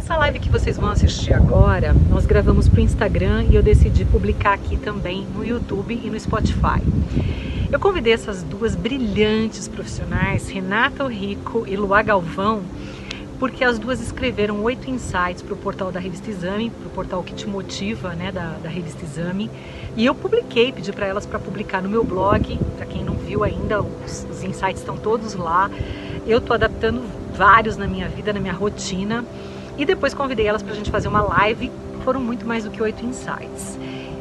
Essa live que vocês vão assistir agora, nós gravamos para o Instagram e eu decidi publicar aqui também no YouTube e no Spotify. Eu convidei essas duas brilhantes profissionais, Renata Orrico e Luá Galvão, porque as duas escreveram 8 insights para o portal da Revista Exame, para o portal que te motiva, né, da Revista Exame. E eu publiquei, pedi para elas para publicar no meu blog. Para quem não viu ainda, os insights estão todos lá. Eu estou adaptando vários na minha vida, na minha rotina. E depois convidei elas para a gente fazer uma live. Foram muito mais do que 8 insights.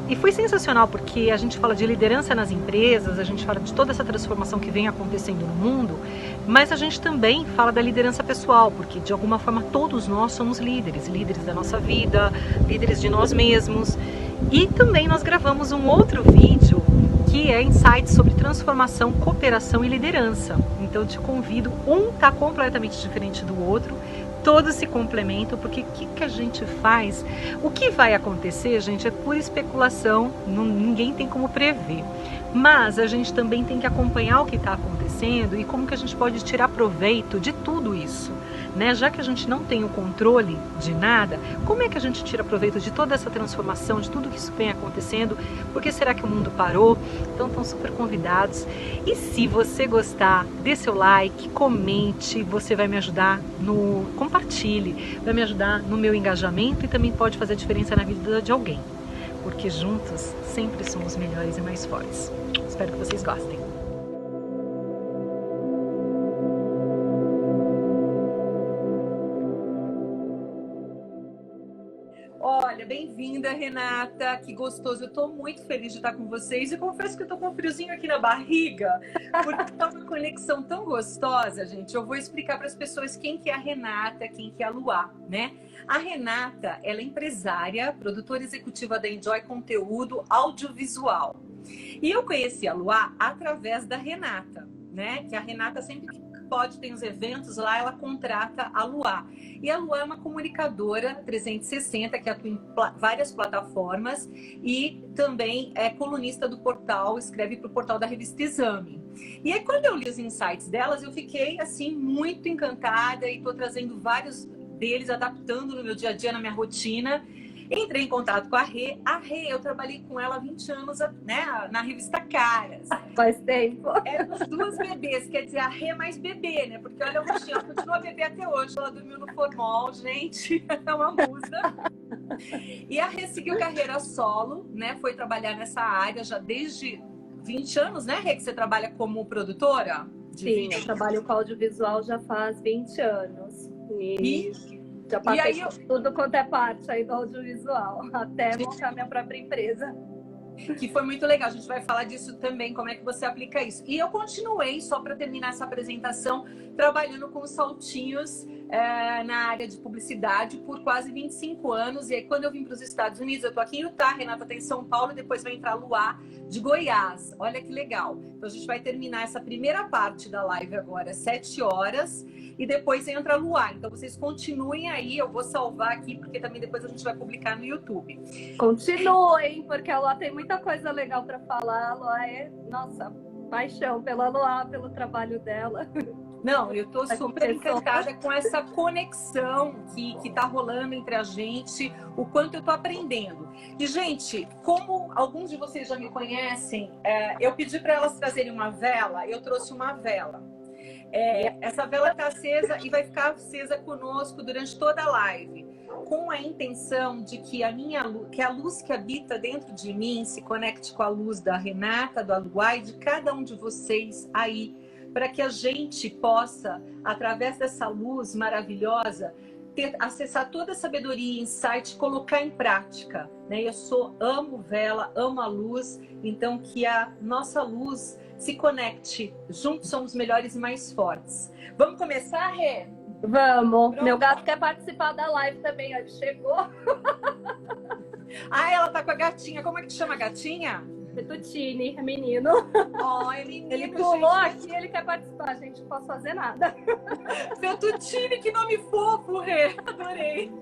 E foi sensacional porque a gente fala de liderança nas empresas, a gente fala de toda essa transformação que vem acontecendo no mundo, mas a gente também fala da liderança pessoal, porque de alguma forma todos nós somos líderes, líderes da nossa vida, líderes de nós mesmos. E também nós gravamos um outro vídeo que é insights sobre transformação, cooperação e liderança. Então eu te convido, um está completamente diferente do outro, todos se complementam, porque o que a gente faz? O que vai acontecer, gente, é pura especulação, ninguém tem como prever. Mas a gente também tem que acompanhar o que está acontecendo e como que a gente pode tirar proveito de tudo isso, né? Já que a gente não tem o controle de nada, como é que a gente tira proveito de toda essa transformação, de tudo que isso vem acontecendo? Por que será que o mundo parou? Então estão super convidados. E se você gostar, dê seu like, comente, você vai me ajudar no... compartilhe, vai me ajudar no meu engajamento e também pode fazer diferença na vida de alguém. Porque juntos sempre somos melhores e mais fortes. Espero que vocês gostem. Olha, bem-vinda, Renata, que gostoso, eu tô muito feliz de estar com vocês e confesso que eu tô com um friozinho aqui na barriga, porque tá uma conexão tão gostosa, gente. Eu vou explicar para as pessoas quem que é a Renata, quem que é a Luá, né? A Renata, ela é empresária, produtora executiva da Enjoy Conteúdo Audiovisual. E eu conheci a Luá através da Renata, né? Que a Renata sempre que pode, tem os eventos lá, ela contrata a Luá. E a Luá é uma comunicadora 360 que atua em várias plataformas e também é colunista do portal, escreve para o portal da Revista Exame. E aí, quando eu li os insights delas, eu fiquei, assim, muito encantada e estou trazendo vários deles, adaptando no meu dia a dia, na minha rotina. Entrei em contato com a Rê. A Rê, eu trabalhei com ela há 20 anos, né, na revista Caras. Faz tempo. Eram as duas bebês, quer dizer, a Rê mais bebê, né? Porque olha, ela continua bebê até hoje. Ela dormiu no formol, gente, é uma musa. E a Rê seguiu carreira solo, né? Foi trabalhar nessa área já desde 20 anos, né, Rê? Que você trabalha como produtora? Sim, eu trabalho com audiovisual já faz 20 anos. E já passei tudo quanto é parte aí do audiovisual, até montar minha própria empresa. Que foi muito legal, a gente vai falar disso também, como é que você aplica isso. E eu continuei, só para terminar essa apresentação, trabalhando com saltinhos na área de publicidade por quase 25 anos. E aí, quando eu vim para os Estados Unidos, eu tô aqui em Utah, a Renata tá em São Paulo, e depois vai entrar a Luá de Goiás. Olha que legal. Então, a gente vai terminar essa primeira parte da live agora, às 7 horas. E depois entra a Luá. Então vocês continuem aí, eu vou salvar aqui, porque também depois a gente vai publicar no YouTube. Continuem, porque a Luá tem muita coisa legal para falar. A Luá é, nossa, paixão pela Luá, pelo trabalho dela. Não, eu tô super encantada com essa conexão que tá rolando entre a gente, o quanto eu tô aprendendo. E, gente, como alguns de vocês já me conhecem, eu pedi para elas trazerem uma vela, eu trouxe uma vela. Essa vela está acesa e vai ficar acesa conosco durante toda a live, com a intenção de que a luz que habita dentro de mim se conecte com a luz da Renata, do Luá e de cada um de vocês aí, para que a gente possa, através dessa luz maravilhosa, acessar toda a sabedoria e insight, colocar em prática, né? Eu amo vela, amo a luz, então que a nossa luz se conecte. Juntos somos melhores e mais fortes. Vamos começar, Rê? Vamos. Pronto. Meu gato quer participar da live também, ele chegou. Ah, ela tá com a gatinha. Como é que te chama a gatinha? Fettuccine, é menino. Oh, é menino. Ele pulou aqui, ele quer participar, gente, não posso fazer nada. Fettuccine, que nome fofo, Rê. Adorei.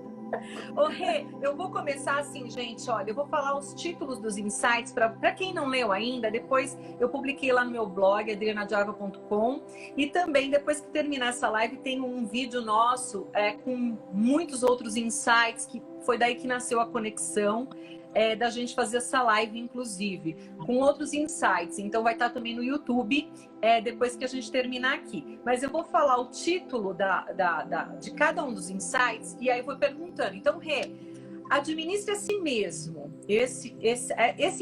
Ô, Rê, eu vou começar assim, gente, olha, eu vou falar os títulos dos insights, para quem não leu ainda, depois eu publiquei lá no meu blog, adrianadiava.com, e também, depois que terminar essa live, tem um vídeo nosso com muitos outros insights, que foi daí que nasceu a conexão, da gente fazer essa live, inclusive, com outros insights. Então vai estar também no YouTube, depois que a gente terminar aqui. Mas eu vou falar o título de cada um dos insights e aí eu vou perguntando. Então, Rê, administre a si mesmo esse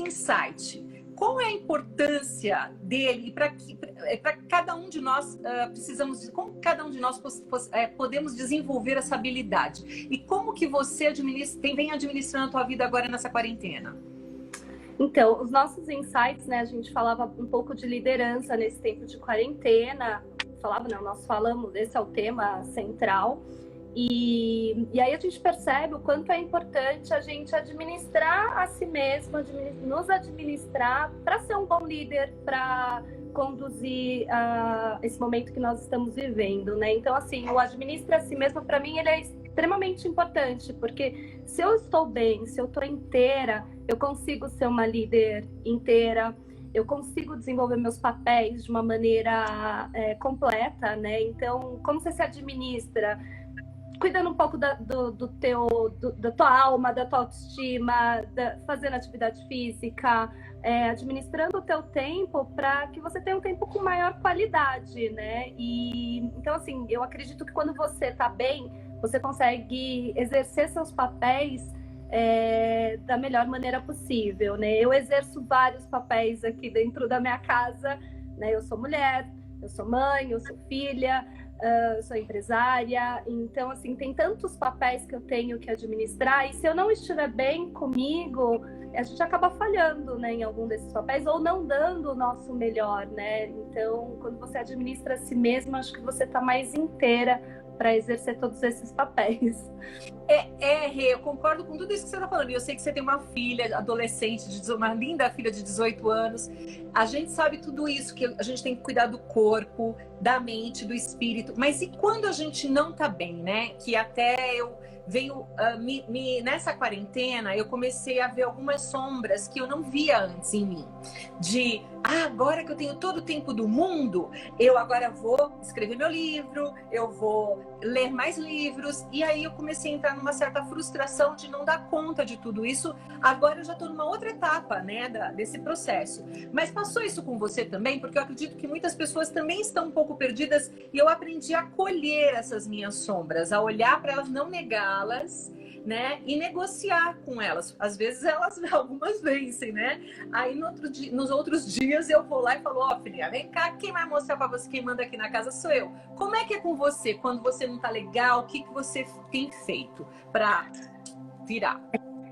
insight. Qual é a importância dele para cada um de nós como cada um de nós podemos desenvolver essa habilidade? E como que você vem administrando a tua vida agora nessa quarentena? Então, os nossos insights, né? A gente falava um pouco de liderança nesse tempo de quarentena. Nós falamos, esse é o tema central. E aí a gente percebe o quanto é importante a gente administrar a si mesmo, nos administrar para ser um bom líder, para conduzir esse momento que nós estamos vivendo, né? Então, assim, o administra a si mesmo, para mim, ele é extremamente importante, porque se eu estou bem, se eu estou inteira, eu consigo ser uma líder inteira, eu consigo desenvolver meus papéis de uma maneira completa, né? Então, como você se administra? Cuidando um pouco da tua alma, da tua autoestima, fazendo atividade física, administrando o teu tempo para que você tenha um tempo com maior qualidade, né? E então, assim, eu acredito que quando você está bem, você consegue exercer seus papéis da melhor maneira possível, né? Eu exerço vários papéis aqui dentro da minha casa, né? Eu sou mulher, eu sou mãe, eu sou filha, sou empresária, então, assim, tem tantos papéis que eu tenho que administrar, e se eu não estiver bem comigo, a gente acaba falhando, né, em algum desses papéis, ou não dando o nosso melhor, né? Então, quando você administra a si mesma, acho que você está mais inteira para exercer todos esses papéis. Rê, eu concordo com tudo isso que você está falando. Eu sei que você tem uma filha adolescente, uma linda filha de 18 anos. A gente sabe tudo isso, que a gente tem que cuidar do corpo, da mente, do espírito. Mas e quando a gente não está bem, né? Que até eu venho... nessa quarentena, eu comecei a ver algumas sombras que eu não via antes em mim. Agora que eu tenho todo o tempo do mundo, eu agora vou escrever meu livro, eu vou ler mais livros. E aí eu comecei a entrar numa certa frustração de não dar conta de tudo isso. Agora eu já estou numa outra etapa, né, desse processo. Mas passou isso com você também? Porque eu acredito que muitas pessoas também estão um pouco perdidas, e eu aprendi a acolher essas minhas sombras, a olhar para elas, não negá-las, né, e negociar com elas. Às vezes algumas vencem, né? Aí nos outros dias eu vou lá e falo: ó, filha, vem cá, quem vai mostrar para você, quem manda aqui na casa sou eu. Como é que é com você quando você não tá legal? O que você tem feito para virar?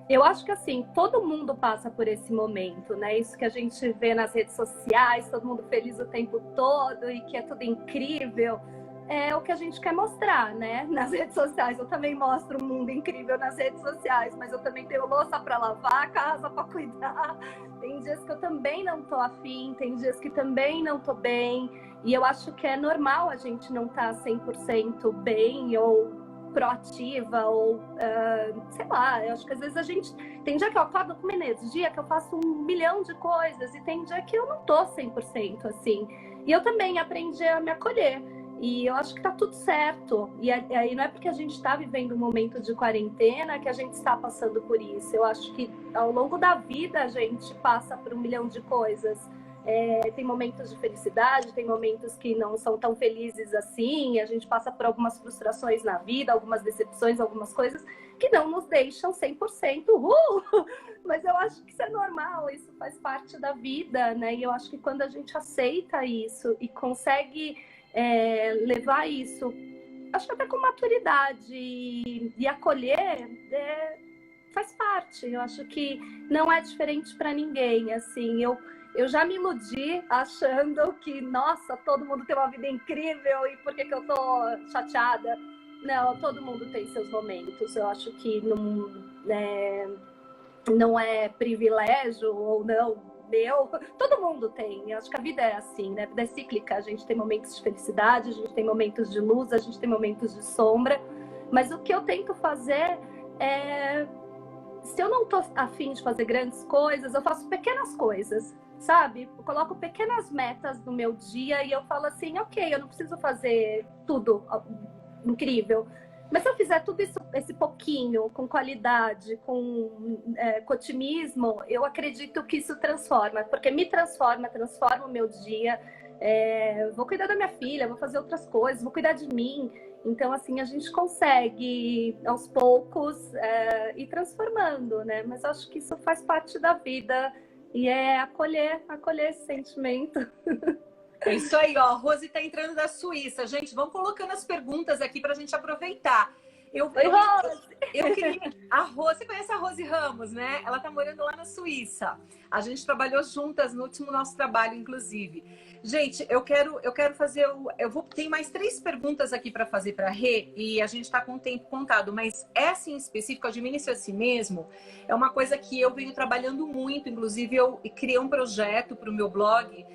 Eu acho que, assim, todo mundo passa por esse momento, né? Isso que a gente vê nas redes sociais, todo mundo feliz o tempo todo e que é tudo incrível, é o que a gente quer mostrar, né? Nas redes sociais. Eu também mostro um mundo incrível nas redes sociais, mas eu também tenho louça para lavar, casa para cuidar. Tem dias que eu também não tô afim, tem dias que também não tô bem. E eu acho que é normal a gente não estar 100% bem ou proativa, ou sei lá, eu acho que às vezes a gente... Tem dia que eu acordo com energia, que eu faço 1 milhão de coisas, e tem dia que eu não tô 100% assim. E eu também aprendi a me acolher. E eu acho que tá tudo certo. E aí não é porque a gente está vivendo um momento de quarentena que a gente está passando por isso. Eu acho que ao longo da vida a gente passa por 1 milhão de coisas. Tem momentos de felicidade, tem momentos que não são tão felizes assim. A gente passa por algumas frustrações na vida, algumas decepções, algumas coisas que não nos deixam 100%. Mas eu acho que isso é normal, isso faz parte da vida, né? E eu acho que quando a gente aceita isso e consegue... levar isso, acho que até com maturidade e acolher, faz parte. Eu acho que não é diferente para ninguém, assim. Eu já me iludi achando que, nossa, todo mundo tem uma vida incrível e por que eu tô chateada? Não, todo mundo tem seus momentos. Eu acho que não é privilégio ou não. Todo mundo tem. Eu acho que a vida é assim, né? A vida é cíclica. A gente tem momentos de felicidade, a gente tem momentos de luz, a gente tem momentos de sombra. Mas o que eu tento fazer se eu não tô afim de fazer grandes coisas, eu faço pequenas coisas, sabe? Eu coloco pequenas metas no meu dia e eu falo assim, ok, eu não preciso fazer tudo incrível, mas se eu fizer tudo isso, esse pouquinho, com qualidade, com otimismo, eu acredito que isso transforma, porque me transforma o meu dia. Vou cuidar da minha filha, vou fazer outras coisas, vou cuidar de mim. Então, assim, a gente consegue, aos poucos, ir transformando, né? Mas acho que isso faz parte da vida e é acolher esse sentimento. É isso aí, ó. A Rose tá entrando da Suíça. Gente, vamos colocando as perguntas aqui pra gente aproveitar. Oi, Rose! Eu queria... Você conhece a Rose Ramos, né? Ela tá morando lá na Suíça. A gente trabalhou juntas no último nosso trabalho, inclusive. Gente, eu quero fazer tem mais 3 perguntas aqui para fazer para Rê e a gente está com o tempo contado, mas essa em específico, Administre a Si Mesmo, é uma coisa que eu venho trabalhando muito. Inclusive, eu criei um projeto para o meu blog,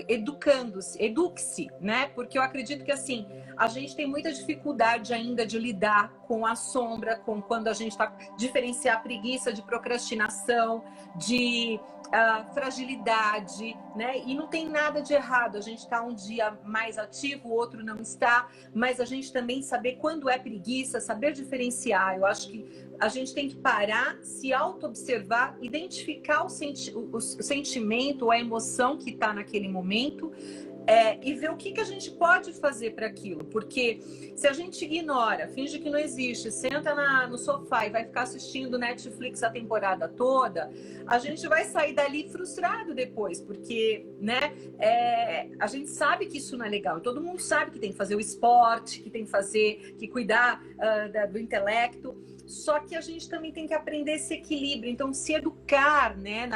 Eduque-se, né? Porque eu acredito que, assim, a gente tem muita dificuldade ainda de lidar com a sombra, com quando a gente está... Diferenciar preguiça de procrastinação, de fragilidade, né? E não tem nada de errado. A gente está um dia mais ativo, o outro não está. Mas a gente também saber quando é preguiça, saber diferenciar. Eu acho que a gente tem que parar, se auto-observar, identificar o sentimento, a emoção que está naquele momento, e ver o que a gente pode fazer para aquilo. Porque se a gente ignora, finge que não existe, senta no sofá e vai ficar assistindo Netflix a temporada toda, a gente vai sair dali frustrado depois, porque, né, a gente sabe que isso não é legal. Todo mundo sabe que tem que fazer o esporte, que cuidar do intelecto. Só que a gente também tem que aprender esse equilíbrio, então se educar, né,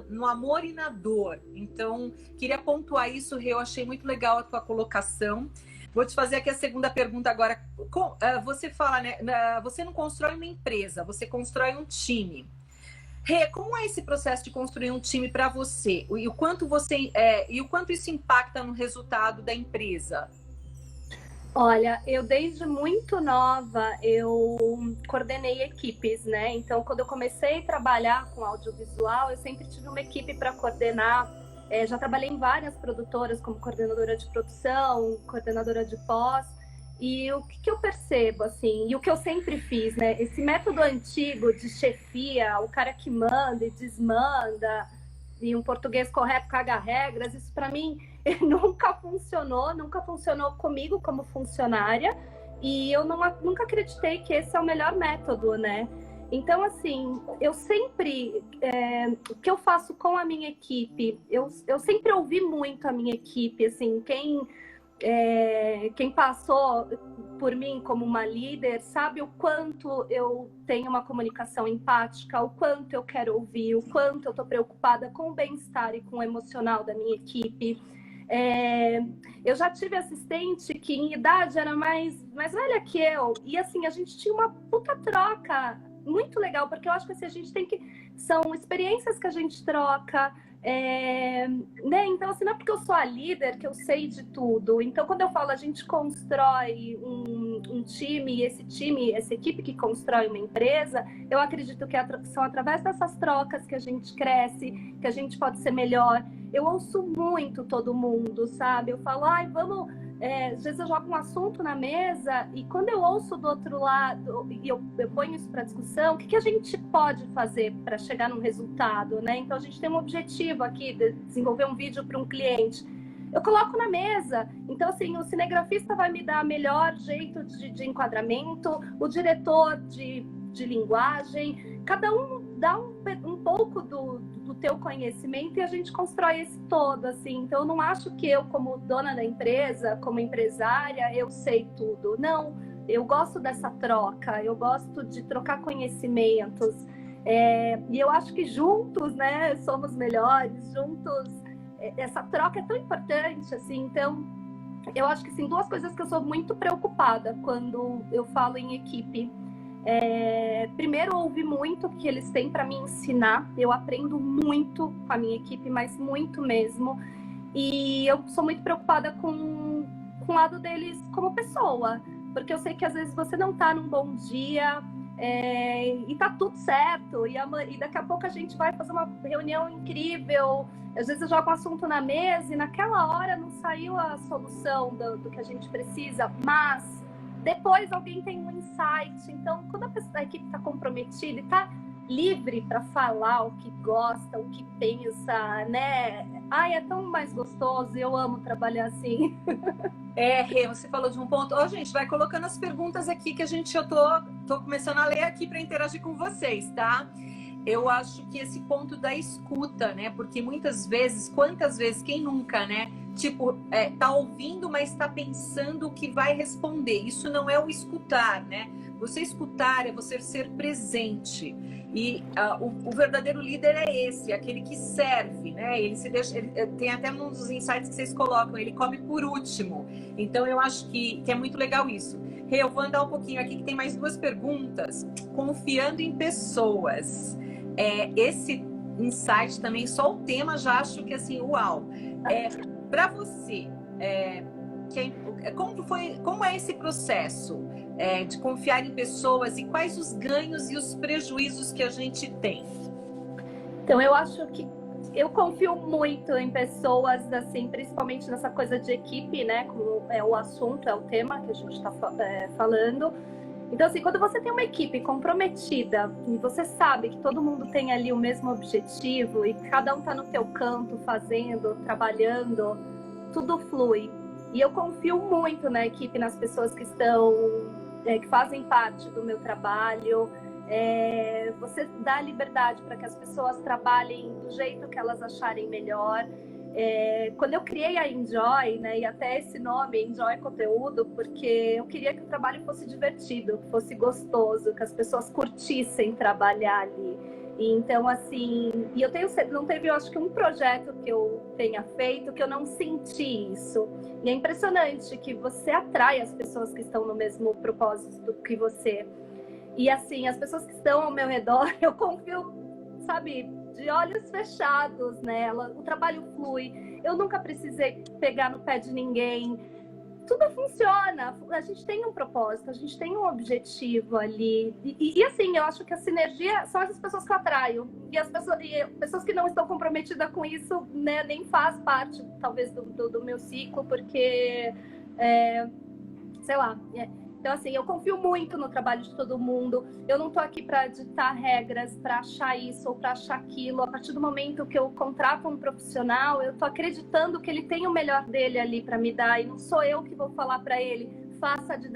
no amor e na dor. Então, queria pontuar isso, Rê, eu achei muito legal a tua colocação. Vou te fazer aqui a segunda pergunta agora. Você fala, né, você não constrói uma empresa, você constrói um time. Rê, como é esse processo de construir um time para você? E o quanto isso impacta no resultado da empresa? Olha, eu desde muito nova, eu coordenei equipes, né? Então, quando eu comecei a trabalhar com audiovisual, eu sempre tive uma equipe para coordenar. Já trabalhei em várias produtoras como coordenadora de produção, coordenadora de pós. E o que eu percebo, assim, e o que eu sempre fiz, né? Esse método antigo de chefia, o cara que manda e desmanda, e um português correto caga regras, isso para mim nunca funcionou comigo como funcionária, e eu nunca acreditei que esse é o melhor método, né? Então, assim, eu sempre, o que eu faço com a minha equipe, eu sempre ouvi muito a minha equipe, assim, quem passou por mim como uma líder sabe o quanto eu tenho uma comunicação empática, o quanto eu quero ouvir, o quanto eu estou preocupada com o bem-estar e com o emocional da minha equipe. Eu já tive assistente que em idade era mais velha que eu, e assim, a gente tinha uma puta troca muito legal, porque eu acho que assim, a gente tem que... São experiências que a gente troca, né? Então, assim, não é porque eu sou a líder que eu sei de tudo. Então, quando eu falo a gente constrói um time, e essa equipe que constrói uma empresa, eu acredito que são através dessas trocas que a gente cresce, que a gente pode ser melhor. Eu ouço muito todo mundo, sabe? Eu falo, vamos... às vezes eu jogo um assunto na mesa e quando eu ouço do outro lado e eu ponho isso para discussão, o que a gente pode fazer para chegar num resultado, né? Então a gente tem um objetivo aqui de desenvolver um vídeo para um cliente. Eu coloco na mesa. Então, assim, o cinegrafista vai me dar melhor jeito de enquadramento, o diretor de linguagem, cada um dá um pouco do teu conhecimento e a gente constrói esse todo, assim. Então, eu não acho que eu, como dona da empresa, como empresária, eu sei tudo. Não, eu gosto dessa troca, eu gosto de trocar conhecimentos. E eu acho que juntos, né, somos melhores, juntos, essa troca é tão importante, assim. Então, eu acho que, sim, 2 coisas que eu sou muito preocupada quando eu falo em equipe. Primeiro, ouvir muito o que eles têm para me ensinar. Eu aprendo muito com a minha equipe, mas muito mesmo. E eu sou muito preocupada com o lado deles como pessoa, porque eu sei que às vezes você não está num bom dia, e tá tudo certo. E daqui a pouco a gente vai fazer uma reunião incrível. Às vezes eu jogo um assunto na mesa e naquela hora não saiu a solução do que a gente precisa, mas depois alguém tem um insight. Então, quando a equipe está comprometida e está livre para falar o que gosta, o que pensa, né? Ai, é tão mais gostoso, eu amo trabalhar assim. Rê, você falou de um ponto. Gente, vai colocando as perguntas aqui que eu tô começando a ler aqui para interagir com vocês, tá? Eu acho que esse ponto da escuta, né? Porque muitas vezes, quantas vezes, quem nunca, né? Tipo, tá ouvindo, mas tá pensando o que vai responder. Isso não é o escutar, né? Você escutar é você ser presente. E o verdadeiro líder é esse, aquele que serve, né? Ele tem até um dos insights que vocês colocam, ele come por último. Então eu acho que é muito legal isso. Eu vou andar um pouquinho aqui, que tem mais 2 perguntas. Confiando em pessoas. Esse insight também, só o tema já acho que assim, uau. Para você, como é esse processo de confiar em pessoas e quais os ganhos e os prejuízos que a gente tem? Então, eu acho que eu confio muito em pessoas, assim, principalmente nessa coisa de equipe, né? Como é o assunto, é o tema que a gente está falando. Então, assim, quando você tem uma equipe comprometida e você sabe que todo mundo tem ali o mesmo objetivo e cada um está no teu canto, fazendo, trabalhando, tudo flui. E eu confio muito na equipe, nas pessoas que estão, que fazem parte do meu trabalho. Você dá liberdade para que as pessoas trabalhem do jeito que elas acharem melhor. Quando eu criei a Enjoy, né, e até esse nome, Enjoy Conteúdo, porque eu queria que o trabalho fosse divertido, que fosse gostoso, que as pessoas curtissem trabalhar ali. E então, assim, e não teve, eu acho que um projeto que eu tenha feito que eu não senti isso. E é impressionante que você atrai as pessoas que estão no mesmo propósito que você. E assim, as pessoas que estão ao meu redor, eu confio, sabe, de olhos fechados nela. O trabalho flui. Eu nunca precisei pegar no pé de ninguém. Tudo funciona. A gente tem um propósito, a gente tem um objetivo ali. E assim, eu acho que a sinergia são essas pessoas que eu atraio. E as pessoas que não estão comprometidas com isso, né, nem faz parte, talvez, do meu ciclo, porque, sei lá. Então, assim, eu confio muito no trabalho de todo mundo. Eu não tô aqui para ditar regras, para achar isso ou para achar aquilo. A partir do momento que eu contrato um profissional, eu tô acreditando que ele tem o melhor dele ali para me dar. E não sou eu que vou falar para ele, faça de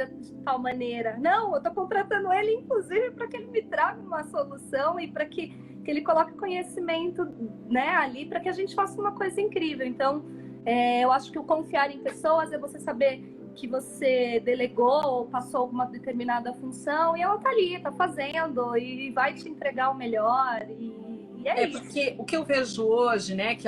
tal maneira. Não, eu tô contratando ele, inclusive, para que ele me traga uma solução e para que ele coloque conhecimento, né, ali, para que a gente faça uma coisa incrível. Então, eu acho que o confiar em pessoas é você saber que você delegou ou passou alguma determinada função e ela tá ali, tá fazendo e vai te entregar o melhor e é isso. Porque o que eu vejo hoje, né, que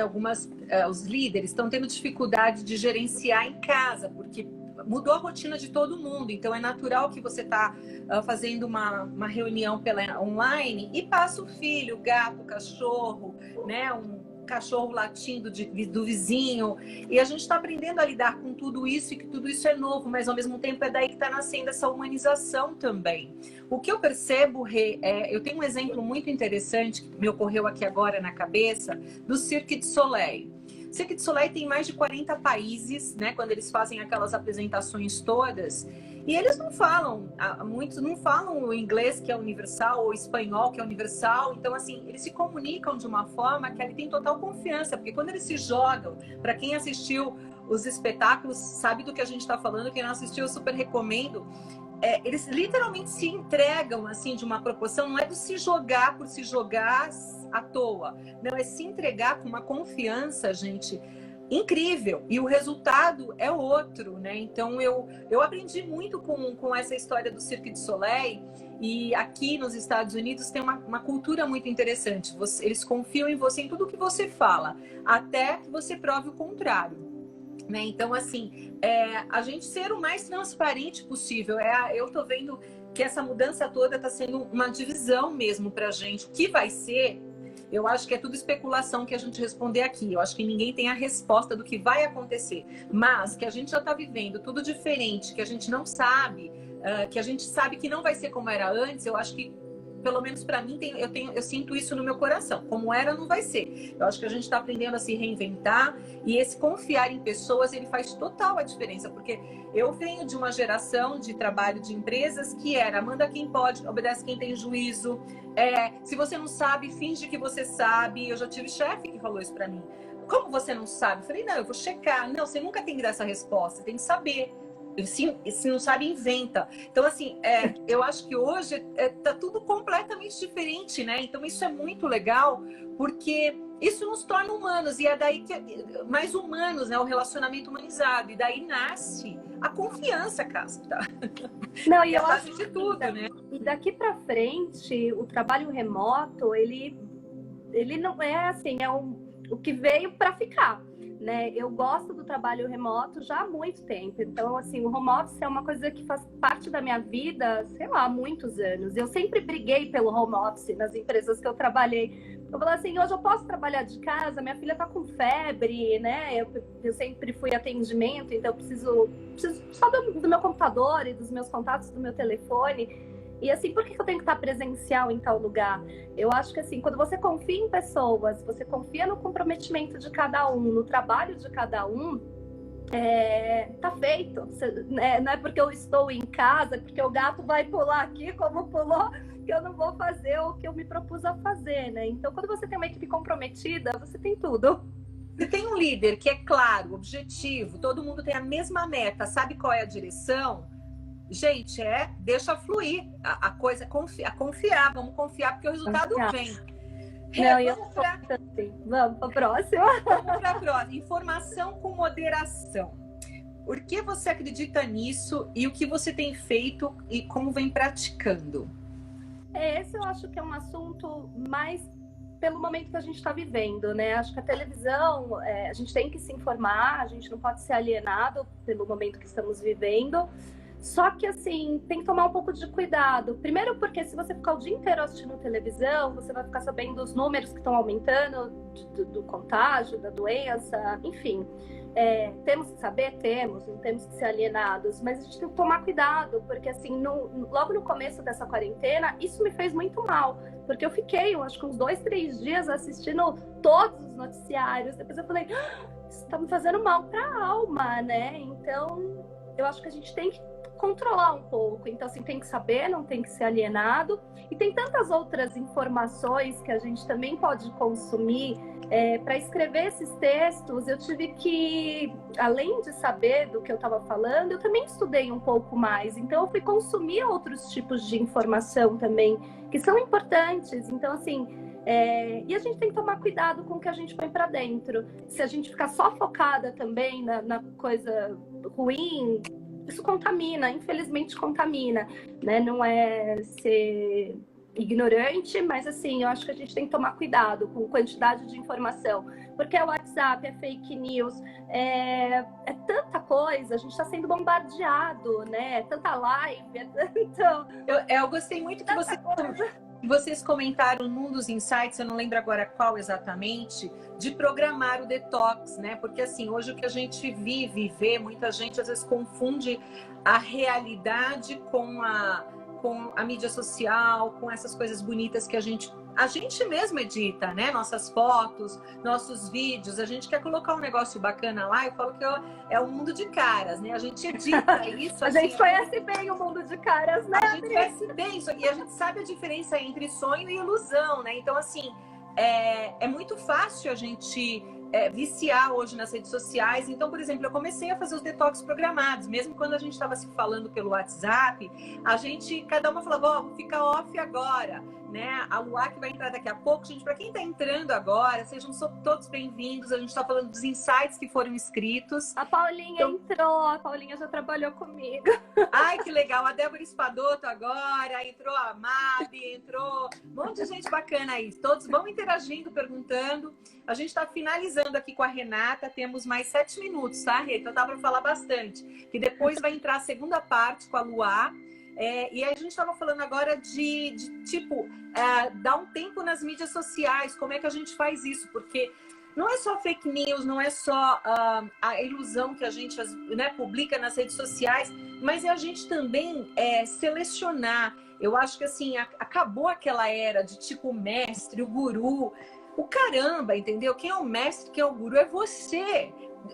os líderes estão tendo dificuldade de gerenciar em casa, porque mudou a rotina de todo mundo, então é natural que você tá fazendo uma reunião pela online e passa o filho, o gato, o cachorro, né, um cachorro latindo do vizinho, e a gente está aprendendo a lidar com tudo isso, e que tudo isso é novo, mas ao mesmo tempo é daí que está nascendo essa humanização também. O que eu percebo, Rê, eu tenho um exemplo muito interessante que me ocorreu aqui agora na cabeça, do Cirque du Soleil. O Cirque du Soleil tem mais de 40 países, né, quando eles fazem aquelas apresentações todas, e eles não falam, muitos não falam o inglês, que é universal, ou o espanhol, que é universal. Então, assim, eles se comunicam de uma forma que ele tem total confiança, porque quando eles se jogam, para quem assistiu os espetáculos, sabe do que a gente está falando, quem não assistiu, eu super recomendo. Eles literalmente se entregam, assim, de uma proporção, não é de se jogar por se jogar à toa, não, é se entregar com uma confiança, gente, incrível, e o resultado é outro, né? Então eu aprendi muito com essa história do Cirque du Soleil, e aqui nos Estados Unidos tem uma cultura muito interessante. Eles confiam em você, em tudo que você fala, até que você prove o contrário, né? Então, assim, a gente ser o mais transparente possível. Eu tô vendo que essa mudança toda está sendo uma divisão mesmo pra gente. O que vai ser? Eu acho que é tudo especulação que a gente responder aqui. Eu acho que ninguém tem a resposta do que vai acontecer. Mas que a gente já está vivendo tudo diferente, que a gente não sabe que a gente sabe que não vai ser como era antes, eu acho que, pelo menos para mim, eu sinto isso no meu coração. Como era, não vai ser. Eu acho que a gente está aprendendo a se reinventar, e esse confiar em pessoas, ele faz total a diferença, porque eu venho de uma geração de trabalho de empresas que era: manda quem pode, obedece quem tem juízo, se você não sabe, finge que você sabe. Eu já tive chefe que falou isso para mim. Como você não sabe? Eu falei: não, eu vou checar. Não, você nunca tem que dar essa resposta, tem que saber. Se não sabe, inventa. Então, assim, eu acho que hoje tá tudo completamente diferente, né? Então, isso é muito legal, porque isso nos torna humanos, e é daí que mais humanos, né? O relacionamento humanizado, e daí nasce a confiança, Cássia. Não, e é a eu base acho de tudo, né? E daqui para frente, o trabalho remoto, ele não é assim, o que veio para ficar. Né? Eu gosto do trabalho remoto já há muito tempo. Então, assim, o home office é uma coisa que faz parte da minha vida, sei lá, há muitos anos. Eu sempre briguei pelo home office nas empresas que eu trabalhei. Eu falei assim: hoje eu posso trabalhar de casa, minha filha tá com febre, né? Eu sempre fui atendimento, então eu preciso só do meu computador e dos meus contatos do meu telefone. E assim, por que eu tenho que estar presencial em tal lugar? Eu acho que assim, quando você confia em pessoas, você confia no comprometimento de cada um, no trabalho de cada um, tá feito. Não é porque eu estou em casa, porque o gato vai pular aqui como pulou, que eu não vou fazer o que eu me propus a fazer, né? Então, quando você tem uma equipe comprometida, você tem tudo. Se tem um líder que é claro, objetivo, todo mundo tem a mesma meta, sabe qual é a direção, gente, deixa fluir a coisa, confiar, vamos confiar, porque o resultado vem. Vamos para a próxima. Vamos para a próxima. Informação com moderação. Por que você acredita nisso e o que você tem feito e como vem praticando? Esse eu acho que é um assunto mais pelo momento que a gente está vivendo, né? Acho que a televisão, a gente tem que se informar, a gente não pode ser alienado pelo momento que estamos vivendo. Só que, assim, tem que tomar um pouco de cuidado. Primeiro porque se você ficar o dia inteiro assistindo televisão, você vai ficar sabendo os números que estão aumentando do contágio, da doença, enfim. Temos que saber? não temos que ser alienados, mas a gente tem que tomar cuidado, porque, assim, logo no começo dessa quarentena, isso me fez muito mal, porque eu fiquei, acho que uns 2, 3 dias assistindo todos os noticiários. Depois eu falei: isso tá me fazendo mal pra alma, né? Então, eu acho que a gente tem que controlar um pouco. Então, assim, tem que saber, não tem que ser alienado. E tem tantas outras informações que a gente também pode consumir. Para escrever esses textos, eu tive que, além de saber do que eu estava falando, eu também estudei um pouco mais. Então, eu fui consumir outros tipos de informação também, que são importantes. Então, assim, e a gente tem que tomar cuidado com o que a gente põe para dentro. Se a gente ficar só focada também na coisa ruim, isso contamina, infelizmente contamina, né? Não é ser ignorante, mas assim, eu acho que a gente tem que tomar cuidado com quantidade de informação, porque é WhatsApp, é fake news, é tanta coisa, a gente está sendo bombardeado, né? É tanta live, tanto... Eu gostei muito que vocês comentaram num dos insights, eu não lembro agora qual exatamente, de programar o detox, né? Porque assim, hoje o que a gente vive e vê, muita gente às vezes confunde a realidade com a mídia social, com essas coisas bonitas que a gente mesmo edita, né? Nossas fotos, nossos vídeos, a gente quer colocar um negócio bacana lá, eu falo que é um mundo de caras, né? A gente edita isso. A gente conhece bem o mundo de caras, né? A gente conhece bem isso, e a gente sabe a diferença entre sonho e ilusão, né? Então, assim, é muito fácil a gente viciar hoje nas redes sociais. Então, por exemplo, eu comecei a fazer os detox programados, mesmo quando a gente estava se falando pelo WhatsApp, cada uma falava: fica off agora, né? A Luá, que vai entrar daqui a pouco, gente, para quem está entrando agora, sejam todos bem-vindos. A gente está falando dos insights que foram escritos. A Paulinha entrou, a Paulinha já trabalhou comigo. Ai, que legal! A Débora Espadoto agora, entrou a Mabi, entrou um monte de gente bacana aí. Todos vão interagindo, perguntando. A gente está finalizando aqui com a Renata, temos mais 7 minutos, tá, Rê? Então dá para falar bastante. Que depois vai entrar a segunda parte com a Luá. E aí a gente estava falando agora de dar um tempo nas mídias sociais, como é que a gente faz isso? Porque não é só fake news, não é só a ilusão que a gente, né, publica nas redes sociais, mas é a gente também selecionar. Eu acho que assim, acabou aquela era de tipo o mestre, o guru, o caramba, entendeu? Quem é o mestre, quem é o guru é você.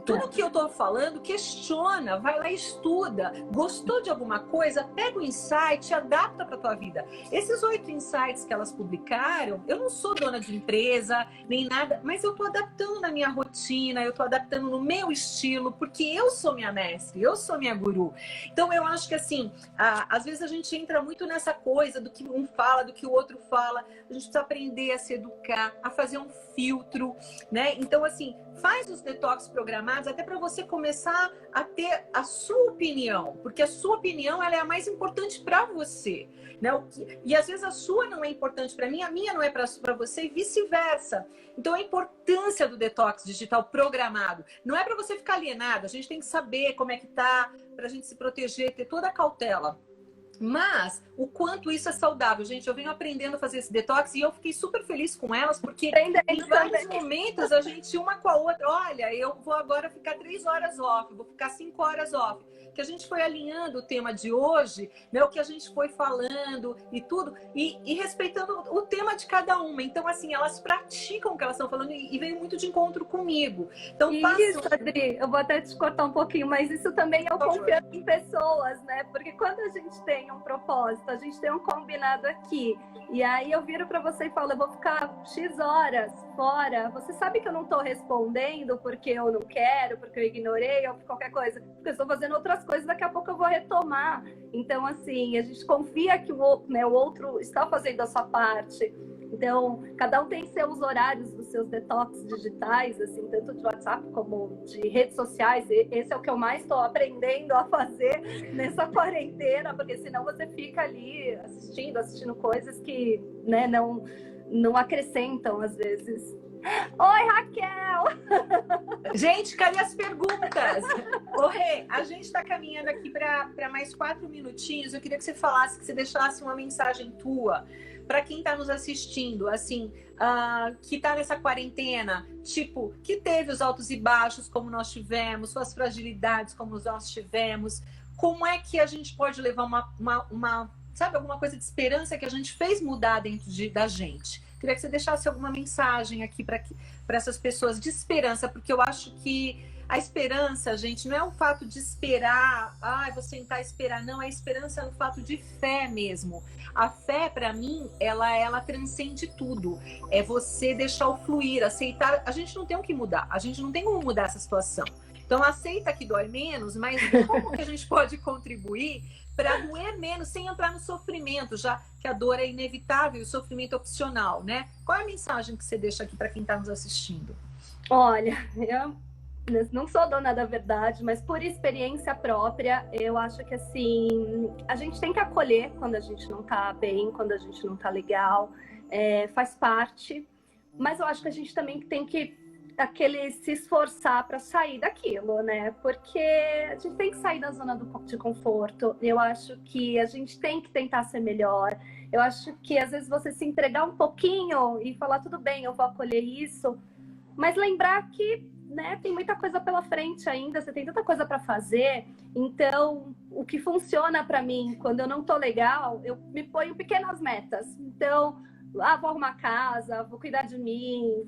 Tudo que eu tô falando, questiona, vai lá e estuda. Gostou de alguma coisa? Pega o insight, adapta para tua vida. Esses 8 insights que elas publicaram, eu não sou dona de empresa, nem nada, mas eu tô adaptando na minha rotina, eu tô adaptando no meu estilo, porque eu sou minha mestre, eu sou minha guru. Então eu acho que assim, às vezes a gente entra muito nessa coisa do que um fala, do que o outro fala. A gente precisa aprender a se educar, a fazer um filtro, né? Então assim, faz os detox programados até para você começar a ter a sua opinião, porque a sua opinião ela é a mais importante para você, né? E às vezes a sua não é importante para mim, a minha não é para você e vice-versa. Então a importância do detox digital programado não é para você ficar alienado, a gente tem que saber como é que tá, para a gente se proteger, ter toda a cautela. Mas o quanto isso é saudável, gente, eu venho aprendendo a fazer esse detox e eu fiquei super feliz com elas, porque em vários momentos a gente uma com a outra, olha, eu vou agora ficar 3 horas off, vou ficar 5 horas off, que a gente foi alinhando o tema de hoje, né, o que a gente foi falando e tudo, e respeitando o tema de cada uma. Então, assim, elas praticam o que elas estão falando e veio muito de encontro comigo. Então, isso, Adri, eu vou até te cortar um pouquinho, mas isso também é o confiança em pessoas, né? Porque quando a gente tem um propósito, a gente tem um combinado aqui, e aí eu viro para você e falo, eu vou ficar X horas fora, você sabe que eu não tô respondendo porque eu não quero, porque eu ignorei ou por qualquer coisa, porque eu estou fazendo outras coisas, daqui a pouco eu vou retomar. Então, assim, a gente confia que o outro está fazendo a sua parte. Então, cada um tem seus horários dos seus detox digitais, assim, tanto de WhatsApp como de redes sociais. Esse é o que eu mais estou aprendendo a fazer nessa quarentena, porque senão você fica ali assistindo coisas que, né, não acrescentam às vezes. Oi, Raquel! Gente, cadê as perguntas? Ô, Rê, a gente está caminhando aqui para mais 4 minutinhos. Eu queria que você falasse, que você deixasse uma mensagem tua para quem está nos assistindo, assim, que está nessa quarentena, tipo, que teve os altos e baixos como nós tivemos, suas fragilidades como nós tivemos. Como é que a gente pode levar sabe, alguma coisa de esperança que a gente fez mudar dentro da gente? Queria que você deixasse alguma mensagem aqui para essas pessoas de esperança, porque eu acho que a esperança, gente, não é o fato de esperar, vou sentar e esperar, não, a esperança é no fato de fé mesmo. A fé, para mim, ela transcende tudo. É você deixar o fluir, aceitar. A gente não tem o que mudar, a gente não tem como mudar essa situação. Então, aceita que dói menos, mas como que a gente pode contribuir para doer menos, sem entrar no sofrimento, já que a dor é inevitável e o sofrimento é opcional, né? Qual é a mensagem que você deixa aqui para quem está nos assistindo? Olha, eu não sou dona da verdade, mas por experiência própria, eu acho que assim, a gente tem que acolher quando a gente não tá bem, quando a gente não tá legal, faz parte, mas eu acho que a gente também tem que se esforçar para sair daquilo, né? Porque a gente tem que sair da zona de conforto. Eu acho que a gente tem que tentar ser melhor. Eu acho que às vezes você se entregar um pouquinho e falar, tudo bem, eu vou acolher isso, mas lembrar que, né, tem muita coisa pela frente ainda, você tem tanta coisa para fazer. Então, o que funciona para mim quando eu não tô legal, eu me ponho pequenas metas. Então, vou arrumar a casa, vou cuidar de mim,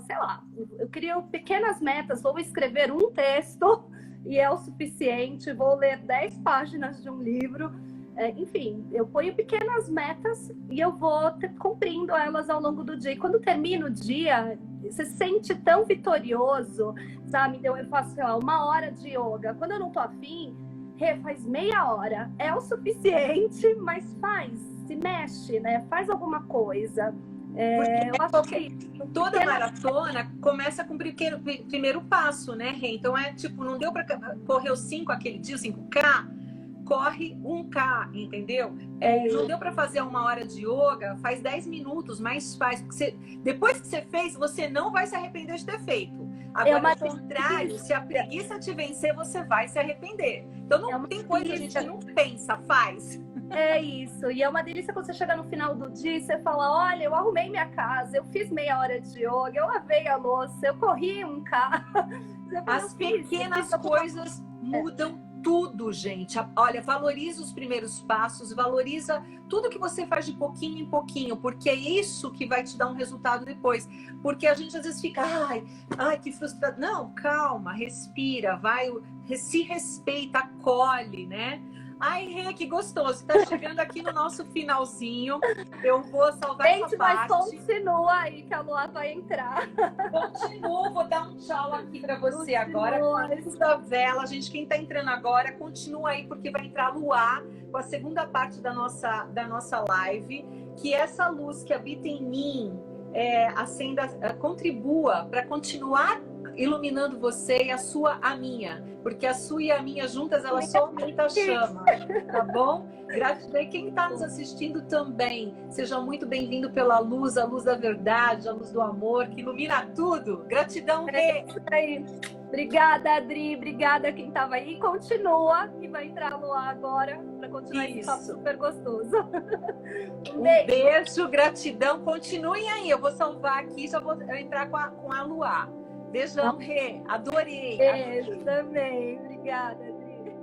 sei lá, eu crio pequenas metas, vou escrever um texto e é o suficiente, vou ler 10 páginas de um livro, enfim, eu ponho pequenas metas e eu vou cumprindo elas ao longo do dia. E quando termina o dia, você se sente tão vitorioso, sabe? Então eu faço, sei lá, 1 hora de yoga. Quando eu não tô afim, faz meia hora. É o suficiente, mas se mexe, né? Faz alguma coisa. Eu acho que toda maratona começa com o primeiro passo, né, Rê? Então tipo, não deu para correr os 5 aquele dia, 5K, corre 1K, entendeu? Não deu para fazer 1 hora de yoga, faz 10 minutos, mas faz. Porque depois que você fez, você não vai se arrepender de ter feito. Agora, ao contrário, se a preguiça te vencer, você vai se arrepender. Então, não tem coisa que a gente não pensa, faz. É isso. E é uma delícia quando você chega no final do dia e você fala, olha, eu arrumei minha casa, eu fiz meia hora de yoga, eu lavei a louça, eu corri um carro. As pequenas coisas mudam tudo, gente. Olha, valoriza os primeiros passos, valoriza tudo que você faz de pouquinho em pouquinho, porque é isso que vai te dar um resultado depois. Porque a gente às vezes fica, ai, que frustrado. Não, calma, respira, vai, se respeita, acolhe, né? Ai, Rê, que gostoso. Tá chegando aqui no nosso finalzinho. Eu vou salvar essa parte. Mas continua aí que a Lua vai entrar. Continuo, vou dar um tchau aqui para você agora com a luz da vela. Gente, quem tá entrando agora, continua aí porque vai entrar a Lua com a segunda parte da nossa live, que essa luz que habita em mim acenda, contribua para continuar iluminando você e a sua, a minha, porque a sua e a minha juntas, elas só aumentam a chama, tá bom? Gratidão. E quem está nos assistindo também, seja muito bem-vindo pela luz, a luz da verdade, a luz do amor, que ilumina tudo. Gratidão, Rê. Obrigada, Adri, obrigada quem estava aí. Continua, que vai entrar no ar agora, para continuar esse papo super gostoso. Um beijo, gratidão, continuem aí, eu vou salvar aqui, já vou entrar com a Luá. Beijão, Rê. Adorei. Beijo também. Obrigada, Adri.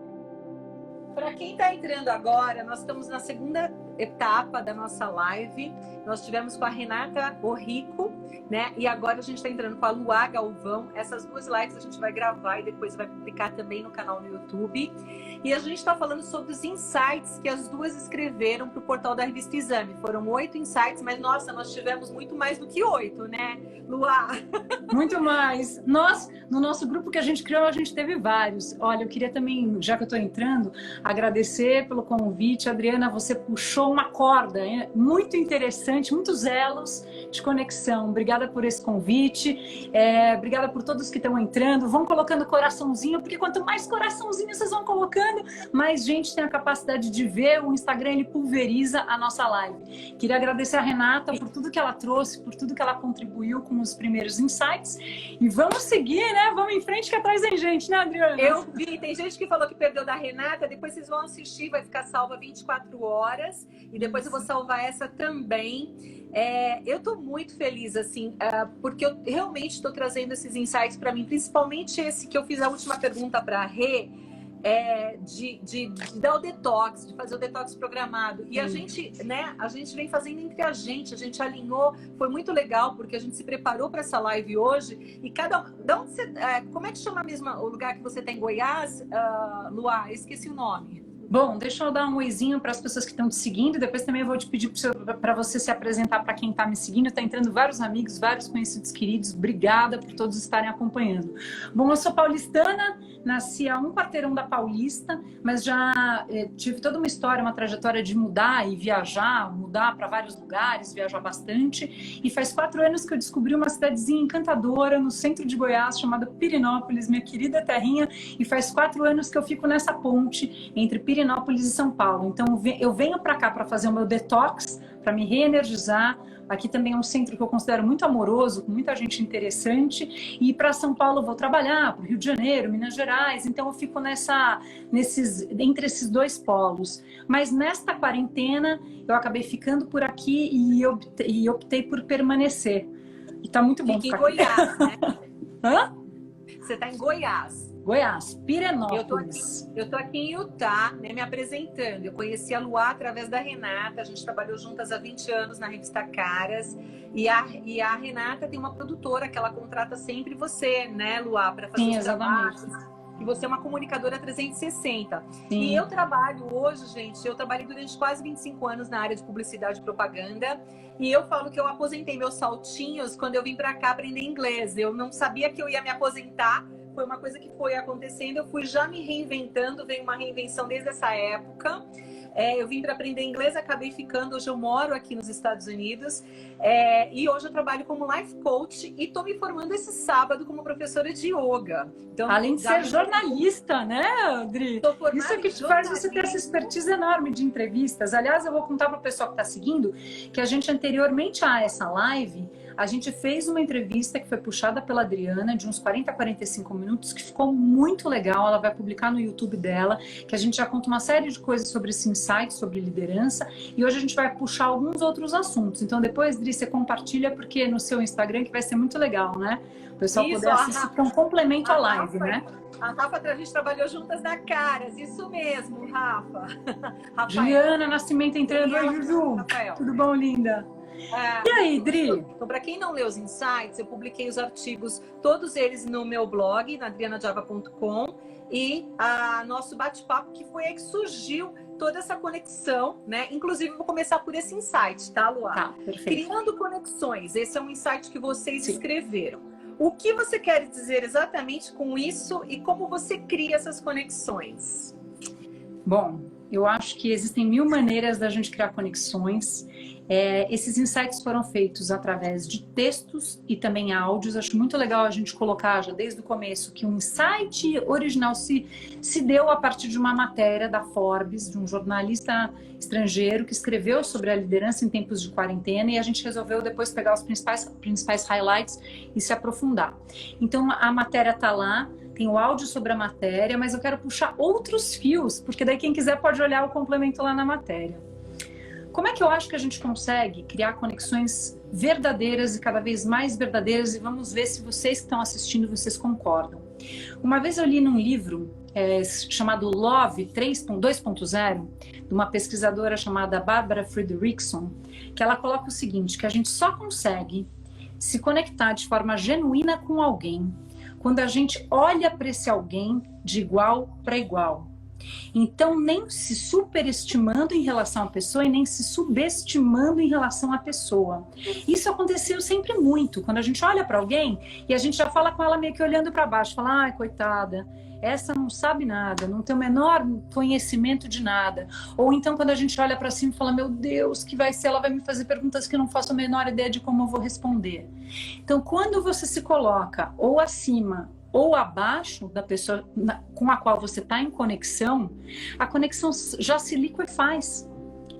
Para quem está entrando agora, nós estamos na segunda etapa da nossa live. Nós tivemos com a Renata Orrico, né? E agora a gente está entrando com a Luá Galvão. Essas duas lives a gente vai gravar e depois vai publicar também no canal no YouTube. E a gente está falando sobre os insights que as duas escreveram para o portal da Revista Exame. Foram 8 insights, mas nossa, nós tivemos muito mais do que 8, né, Luá? Muito mais. Nós, no nosso grupo que a gente criou, a gente teve vários. Olha, eu queria também, já que eu estou entrando, agradecer pelo convite. Adriana, você puxou uma corda muito interessante, muitos elos de conexão. Obrigada por esse convite. Obrigada por todos que estão entrando. Vão colocando coraçãozinho, porque quanto mais coraçãozinho vocês vão colocando, mais gente tem a capacidade de ver. O Instagram, ele pulveriza a nossa live. Queria agradecer a Renata por tudo que ela trouxe, por tudo que ela contribuiu com os primeiros insights. E vamos seguir, né? Vamos em frente que atrás tem gente, né, Adriana? Eu vi, tem gente que falou que perdeu da Renata, depois vocês vão assistir, vai ficar salva 24 horas. E depois eu vou salvar essa também. Eu tô muito feliz, assim, porque eu realmente estou trazendo esses insights para mim, principalmente esse que eu fiz a última pergunta para a Rê, de dar o detox, de fazer o detox programado. E a gente, né, a gente vem fazendo entre a gente alinhou, foi muito legal, porque a gente se preparou para essa live hoje, e como é que chama mesmo o lugar que você tá em Goiás, Luá? Esqueci o nome. Bom, deixa eu dar um oizinho para as pessoas que estão te seguindo. Depois também eu vou te pedir para você se apresentar para quem está me seguindo. Está entrando vários amigos, vários conhecidos queridos. Obrigada por todos estarem acompanhando. Bom, eu sou paulistana, nasci a um quarteirão da Paulista, mas já tive toda uma história, uma trajetória de mudar e viajar, mudar para vários lugares, viajar bastante. E faz 4 anos que eu descobri uma cidadezinha encantadora no centro de Goiás, chamada Pirenópolis, minha querida terrinha. E faz 4 anos que eu fico nessa ponte entre Pirenópolis e São Paulo. Então eu venho para cá para fazer o meu detox, para me reenergizar. Aqui também é um centro que eu considero muito amoroso, com muita gente interessante. E para São Paulo eu vou trabalhar, para o Rio de Janeiro, Minas Gerais. Então eu fico entre esses 2 polos. Mas nesta quarentena eu acabei ficando por aqui e optei por permanecer. E tá muito bom. Fica em Goiás, né? Hã? Você está em Goiás. Goiás, Pirenópolis. Eu tô aqui em Utah, né, me apresentando. Eu conheci a Luá através da Renata, a gente trabalhou juntas há 20 anos na revista Caras. E a Renata tem uma produtora que ela contrata sempre você, né, Luá, para fazer os trabalhos. E você é uma comunicadora 360. Sim. E eu trabalho hoje, gente, eu trabalhei durante quase 25 anos na área de publicidade e propaganda. E eu falo que eu aposentei meus saltinhos quando eu vim para cá aprender inglês. Eu não sabia que eu ia me aposentar. Foi uma coisa que foi acontecendo, eu fui já me reinventando, veio uma reinvenção desde essa época. Eu vim para aprender inglês, acabei ficando, hoje eu moro aqui nos Estados Unidos. E hoje eu trabalho como life coach e estou me formando esse sábado como professora de yoga. Então, além de ser jornalista, né, Adri? Isso é que faz você ter essa expertise enorme de entrevistas. Aliás, eu vou contar para o pessoal que está seguindo que a gente, anteriormente a essa live, A gente fez uma entrevista que foi puxada pela Adriana, de uns 40 a 45 minutos, que ficou muito legal. Ela vai publicar no YouTube dela, que a gente já conta uma série de coisas sobre esse insight, sobre liderança. E hoje a gente vai puxar alguns outros assuntos. Então depois, Dri, você compartilha, porque no seu Instagram, que vai ser muito legal, né? O pessoal poder assistir, que é um complemento à live, né? A Rafa, a gente trabalhou juntas na Caras, isso mesmo, Rafa. Juliana Nascimento entrando. Oi, Juju. Rafael. Tudo bom, linda? E aí, Dri? Então, para quem não leu os insights, eu publiquei os artigos, todos eles no meu blog, na adrianajava.com, e nosso bate-papo, que foi aí que surgiu toda essa conexão, né? Inclusive, vou começar por esse insight, tá, Luá? Tá, perfeito. Criando conexões, esse é um insight que vocês escreveram. O que você quer dizer exatamente com isso e como você cria essas conexões? Bom, eu acho que existem 1000 maneiras da gente criar conexões. Esses insights foram feitos através de textos e também áudios. Acho muito legal a gente colocar já desde o começo que o insight original se deu a partir de uma matéria da Forbes, de um jornalista estrangeiro que escreveu sobre a liderança em tempos de quarentena, e a gente resolveu depois pegar os principais highlights e se aprofundar. Então a matéria está lá, tem o áudio sobre a matéria, mas eu quero puxar outros fios, porque daí quem quiser pode olhar o complemento lá na matéria. Como é que eu acho que a gente consegue criar conexões verdadeiras e cada vez mais verdadeiras? E vamos ver se vocês que estão assistindo, vocês concordam. Uma vez eu li num livro chamado Love 2.0, de uma pesquisadora chamada Barbara Fredrickson, que ela coloca o seguinte, que a gente só consegue se conectar de forma genuína com alguém quando a gente olha para esse alguém de igual para igual. Então, nem se superestimando em relação à pessoa e nem se subestimando em relação à pessoa. Isso aconteceu sempre muito. Quando a gente olha para alguém e a gente já fala com ela meio que olhando para baixo, fala, ai, coitada, essa não sabe nada, não tem o menor conhecimento de nada. Ou então quando a gente olha para cima e fala, meu Deus, que vai ser? Ela vai me fazer perguntas que eu não faço a menor ideia de como eu vou responder. Então, quando você se coloca ou acima ou abaixo da pessoa com a qual você está em conexão, a conexão já se liquefaz.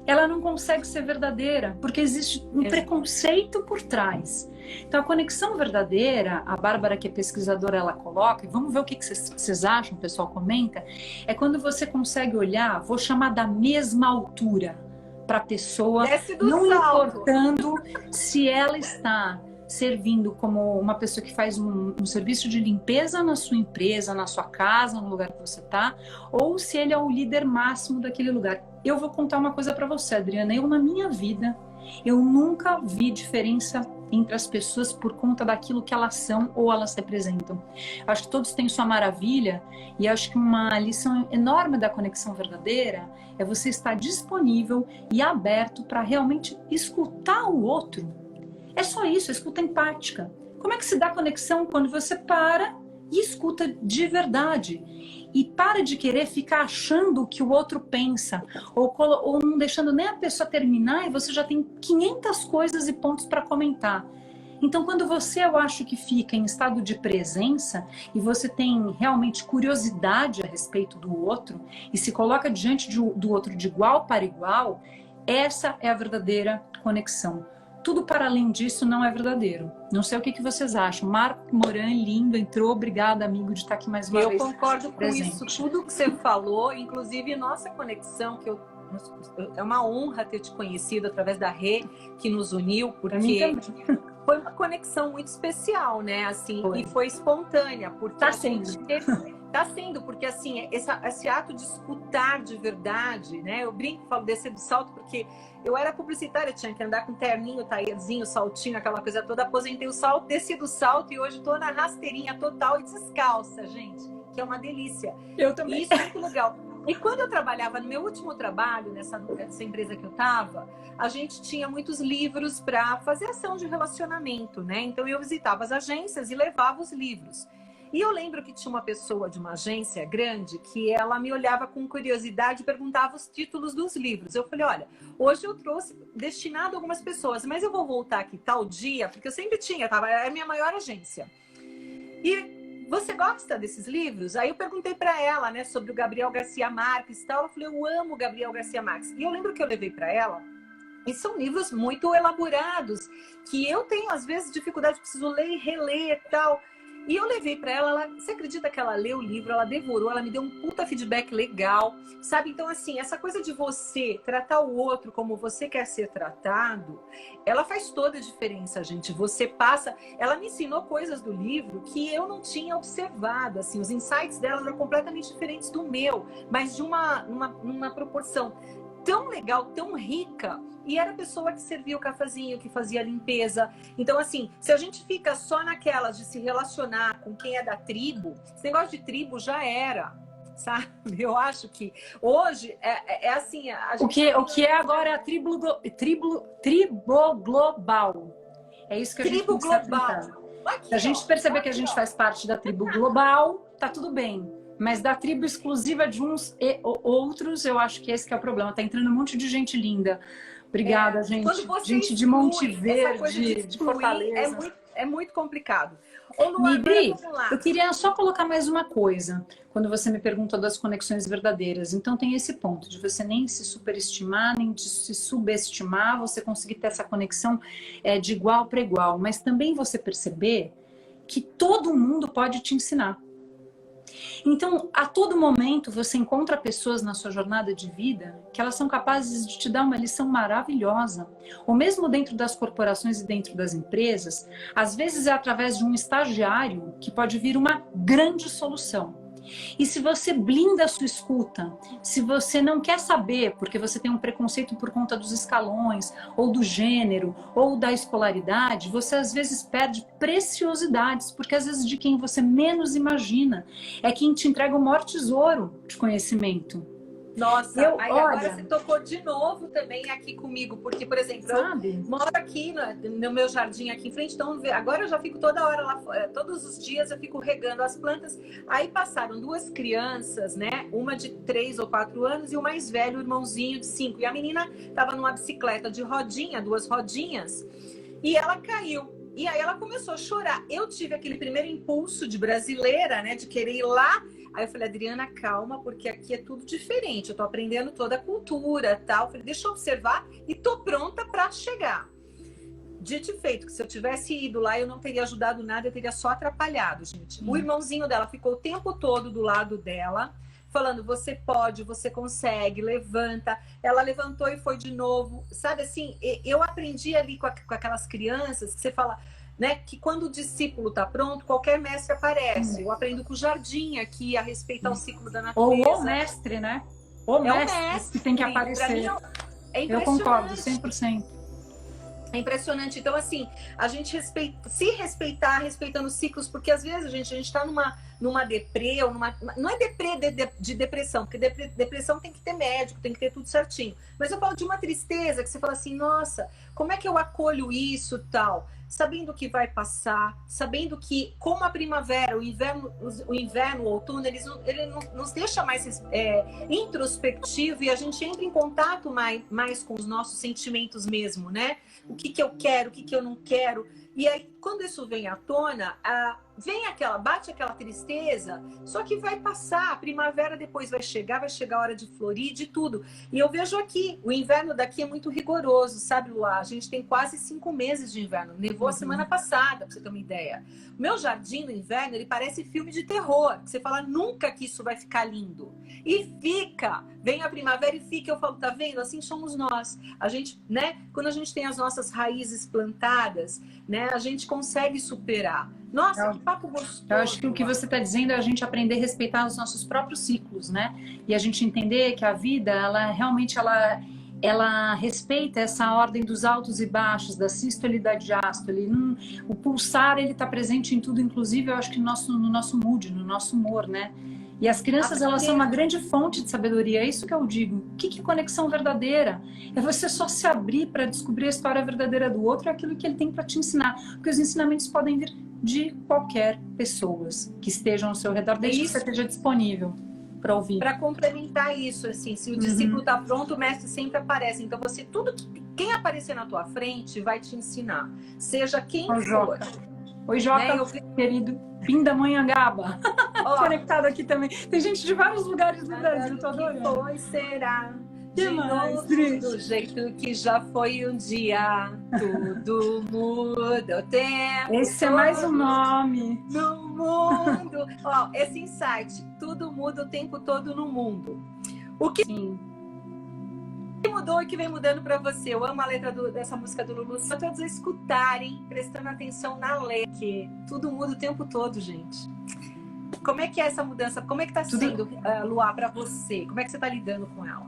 Ela não consegue ser verdadeira, porque existe um preconceito por trás. Então, a conexão verdadeira, a Bárbara, que é pesquisadora, ela coloca, e vamos ver o que vocês acham, o pessoal comenta, é quando você consegue olhar, vou chamar da mesma altura para a pessoa, não importando se ela está servindo como uma pessoa que faz um serviço de limpeza na sua empresa, na sua casa, no lugar que você está, ou se ele é o líder máximo daquele lugar. Eu vou contar uma coisa para você, Adriana. Eu, na minha vida, eu nunca vi diferença entre as pessoas por conta daquilo que elas são ou elas representam. Acho que todos têm sua maravilha, e acho que uma lição enorme da conexão verdadeira é você estar disponível e aberto para realmente escutar o outro. É só isso, a escuta empática. Como é que se dá conexão quando você para e escuta de verdade? E para de querer ficar achando o que o outro pensa, ou não deixando nem a pessoa terminar e você já tem 500 coisas e pontos para comentar. Então, quando você, eu acho que fica em estado de presença e você tem realmente curiosidade a respeito do outro e se coloca diante do outro de igual para igual, essa é a verdadeira conexão. Tudo para além disso não é verdadeiro. Não sei o que vocês acham. Marco Moran, lindo, entrou. Obrigada, amigo, de estar aqui mais uma vez. Eu concordo com isso. Tudo que você falou, inclusive nossa conexão, é uma honra ter te conhecido através da Rê, que nos uniu, porque foi uma conexão muito especial, né? Assim, e foi espontânea. Porque tá sendo. Tá sendo, porque assim, esse ato de escutar de verdade, né? Eu brinco, falo descer do salto, porque eu era publicitária, tinha que andar com terninho, taierzinho, saltinho, aquela coisa toda. Aposentei o salto, desci do salto e hoje tô na rasteirinha total e descalça, gente, que é uma delícia. Eu também. E isso é muito legal. E quando eu trabalhava, no meu último trabalho, nessa empresa que eu tava, a gente tinha muitos livros para fazer ação de relacionamento, né? Então eu visitava as agências e levava os livros. E eu lembro que tinha uma pessoa de uma agência grande que ela me olhava com curiosidade e perguntava os títulos dos livros. Eu falei, olha, hoje eu trouxe destinado a algumas pessoas, mas eu vou voltar aqui tal dia, porque eu sempre tinha, era a minha maior agência. E você gosta desses livros? Aí eu perguntei para ela, né, sobre o Gabriel Garcia Marques e tal. Ela falou, eu amo o Gabriel Garcia Marques. E eu lembro que eu levei para ela E são livros muito elaborados, que eu tenho, às vezes, dificuldade, preciso ler e reler e tal. E eu levei para ela, você acredita que ela leu o livro, ela devorou, ela me deu um puta feedback legal, sabe? Então, assim, essa coisa de você tratar o outro como você quer ser tratado, ela faz toda a diferença, gente. Você passa... Ela me ensinou coisas do livro que eu não tinha observado, assim, os insights dela eram completamente diferentes do meu, mas de numa proporção tão legal, tão rica, e era a pessoa que servia o cafezinho, que fazia a limpeza. Então, assim, se a gente fica só naquelas de se relacionar com quem é da tribo, esse negócio de tribo já era, sabe? Eu acho que hoje é assim... A gente o que é agora é a tribo global. É isso que a gente tribo precisa global. tentar. Se a gente perceber que a gente faz parte da tribo global, tá tudo bem. Mas da tribo exclusiva de uns e outros, eu acho que esse que é o problema. Tá entrando um monte de gente linda. Obrigada, gente. Gente de Monte Verde, de Fortaleza. É muito complicado. Ô, Lu, Mibri, vamos lá. eu queria só colocar mais uma coisa. Quando você me pergunta das conexões verdadeiras. Então tem esse ponto de você nem se superestimar, nem de se subestimar. Você conseguir ter essa conexão de igual para igual. Mas também você perceber que todo mundo pode te ensinar. Então, a todo momento, você encontra pessoas na sua jornada de vida que elas são capazes de te dar uma lição maravilhosa. Ou mesmo dentro das corporações e dentro das empresas, às vezes é através de um estagiário que pode vir uma grande solução. E se você blinda a sua escuta, se você não quer saber, porque você tem um preconceito por conta dos escalões, ou do gênero, ou da escolaridade, você às vezes perde preciosidades, porque às vezes de quem você menos imagina é quem te entrega o maior tesouro de conhecimento. Nossa, agora você tocou de novo também aqui comigo, porque, por exemplo, eu moro aqui no meu jardim aqui em frente, então agora eu já fico toda hora lá, todos os dias eu fico regando as plantas. Aí passaram duas crianças, né? Uma de 3 ou 4 anos e o mais velho, o irmãozinho de 5. E a menina estava numa bicicleta de rodinha, 2 rodinhas, e ela caiu. E aí ela começou a chorar. Eu tive aquele primeiro impulso de brasileira, né? De querer ir lá. Aí eu falei, Adriana, calma, porque aqui é tudo diferente. Eu tô aprendendo toda a cultura, tal. Eu falei, deixa eu observar e tô pronta para chegar. Dito e feito, que se eu tivesse ido lá, eu não teria ajudado nada, eu teria só atrapalhado, gente. O irmãozinho dela ficou o tempo todo do lado dela, falando, você pode, você consegue, levanta. Ela levantou e foi de novo. Sabe assim, eu aprendi ali com aquelas crianças que você fala... Né? Que quando o discípulo está pronto, qualquer mestre aparece. Eu aprendo com o Jardim aqui a respeitar o ciclo da natureza. Ou o mestre, né? O mestre que tem que aparecer. Mim, é eu concordo, 100%. É impressionante. Então, assim, a gente se respeitar, respeitando os ciclos, porque às vezes a gente está numa deprê, ou não é deprê de depressão, porque depressão tem que ter médico, tem que ter tudo certinho. Mas eu falo de uma tristeza, que você fala assim, nossa, como é que eu acolho isso, tal? Sabendo que vai passar, sabendo que, como a primavera, o inverno, o outono, ele nos deixa mais introspectivo e a gente entra em contato mais com os nossos sentimentos mesmo, né? O que eu quero, o que eu não quero. E aí, quando isso vem à tona, bate aquela tristeza, só que vai passar, a primavera depois vai chegar a hora de florir, de tudo. E eu vejo aqui, o inverno daqui é muito rigoroso, sabe, Luá? A gente tem quase 5 meses de inverno. Nevou a semana passada, pra você ter uma ideia. O meu jardim no inverno, ele parece filme de terror. Você fala, nunca que isso vai ficar lindo. E fica! Vem a primavera e fica. Eu falo, tá vendo? Assim somos nós. A gente, né? Quando a gente tem as nossas raízes plantadas, né? A gente consegue superar. Nossa, que papo gostoso. Eu acho que o que você está dizendo é a gente aprender a respeitar os nossos próprios ciclos, né? E a gente entender que a vida, ela realmente ela respeita essa ordem dos altos e baixos, da sístole e da diástole. O pulsar, ele está presente em tudo, inclusive, eu acho que no nosso mood, no nosso humor, né? E as crianças, elas são uma grande fonte de sabedoria, é isso que eu digo. O que é conexão verdadeira? É você só se abrir para descobrir a história verdadeira do outro e aquilo que ele tem para te ensinar. Porque os ensinamentos podem vir de qualquer pessoa que estejam ao seu redor, desde que você esteja disponível para ouvir. Para complementar isso, assim, se o discípulo está pronto, o mestre sempre aparece. Então, quem aparecer na tua frente vai te ensinar. Seja quem for. Oi, Jota, querido. Pindamonhangaba. Conectado aqui também. Tem gente de vários lugares do Brasil. Que foi, será. de novo, do jeito que já foi um dia, tudo muda o tempo. Esse é mais um nome. No mundo. Ó, esse insight, tudo muda o tempo todo no mundo. O que mudou e que vem mudando para você? Eu amo a letra dessa música do Lulu. Só todos a escutarem, prestando atenção na letra. Que tudo muda o tempo todo, gente. Como é que é essa mudança? Como é que tá sendo, Luá, para você? Como é que você tá lidando com ela?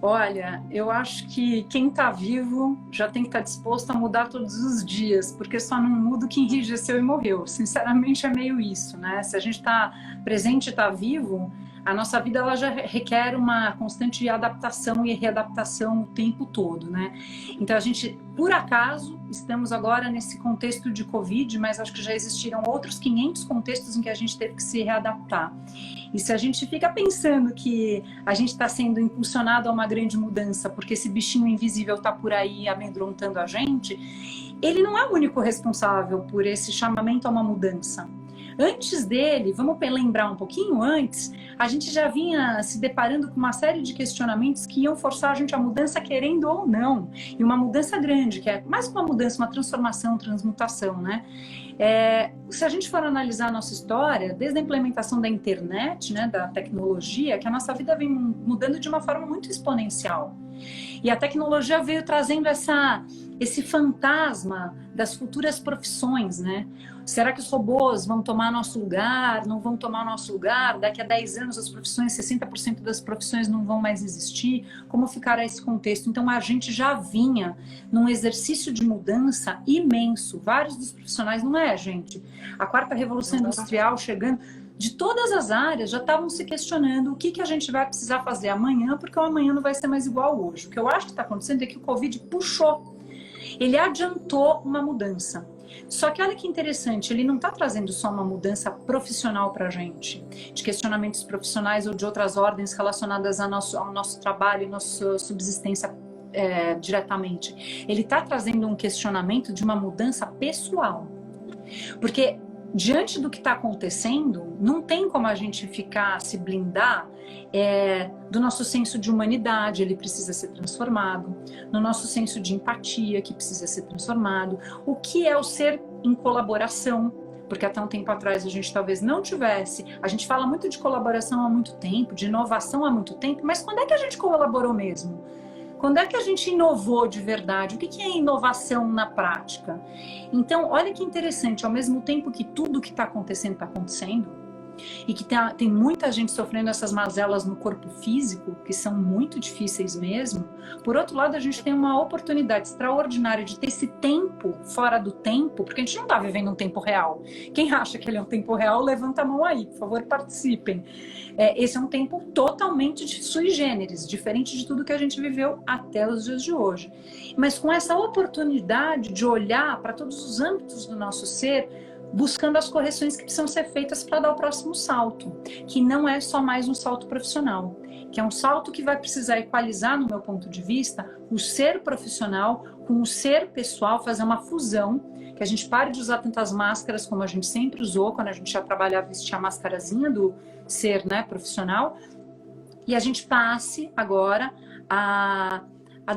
Olha, eu acho que quem está vivo já tem que estar disposto a mudar todos os dias, porque só não muda o que enrijeceu e morreu. Sinceramente, é meio isso, né? Se a gente está presente e está vivo, a nossa vida ela já requer uma constante adaptação e readaptação o tempo todo, né? Então, a gente, por acaso, estamos agora nesse contexto de Covid, mas acho que já existiram outros 500 contextos em que a gente teve que se readaptar. E se a gente fica pensando que a gente está sendo impulsionado a uma grande mudança porque esse bichinho invisível está por aí amedrontando a gente, ele não é o único responsável por esse chamamento a uma mudança. Antes dele, vamos lembrar um pouquinho antes, a gente já vinha se deparando com uma série de questionamentos que iam forçar a gente a mudança querendo ou não. E uma mudança grande, que é mais que uma mudança, uma transformação, transmutação, né? Se a gente for analisar a nossa história, desde a implementação da internet, né, da tecnologia, que a nossa vida vem mudando de uma forma muito exponencial. E a tecnologia veio trazendo esse fantasma das futuras profissões, né? Será que os robôs vão tomar nosso lugar? Não vão tomar nosso lugar? Daqui a 10 anos as profissões, 60% das profissões não vão mais existir? Como ficará esse contexto? Então a gente já vinha num exercício de mudança imenso. Vários dos profissionais, não é, gente? A quarta revolução industrial chegando, de todas as áreas já estavam se questionando o que a gente vai precisar fazer amanhã, porque o amanhã não vai ser mais igual hoje. O que eu acho que está acontecendo é que o Covid puxou, ele adiantou uma mudança. Só que olha que interessante, ele não está trazendo só uma mudança profissional para a gente, de questionamentos profissionais ou de outras ordens relacionadas ao nosso trabalho e nossa subsistência diretamente. Ele está trazendo um questionamento de uma mudança pessoal. Porque diante do que está acontecendo, não tem como a gente se blindar do nosso senso de humanidade, ele precisa ser transformado, no nosso senso de empatia, que precisa ser transformado, o que é o ser em colaboração, porque até um tempo atrás a gente talvez não tivesse, a gente fala muito de colaboração há muito tempo, de inovação há muito tempo, mas quando é que a gente colaborou mesmo? Quando é que a gente inovou de verdade? O que é inovação na prática? Então, olha que interessante, ao mesmo tempo que tudo que está acontecendo, e que tem muita gente sofrendo essas mazelas no corpo físico, que são muito difíceis mesmo, por outro lado, a gente tem uma oportunidade extraordinária de ter esse tempo fora do tempo, porque a gente não está vivendo um tempo real. Quem acha que ele é um tempo real, levanta a mão aí, por favor, participem. Esse é um tempo totalmente sui generis, diferente de tudo que a gente viveu até os dias de hoje. Mas com essa oportunidade de olhar para todos os âmbitos do nosso ser, buscando as correções que precisam ser feitas para dar o próximo salto, que não é só mais um salto profissional, que é um salto que vai precisar equalizar, no meu ponto de vista, o ser profissional com o ser pessoal, fazer uma fusão, que a gente pare de usar tantas máscaras como a gente sempre usou, quando a gente já trabalhava, vestia a máscarazinha do ser, né, profissional, e a gente passe agora a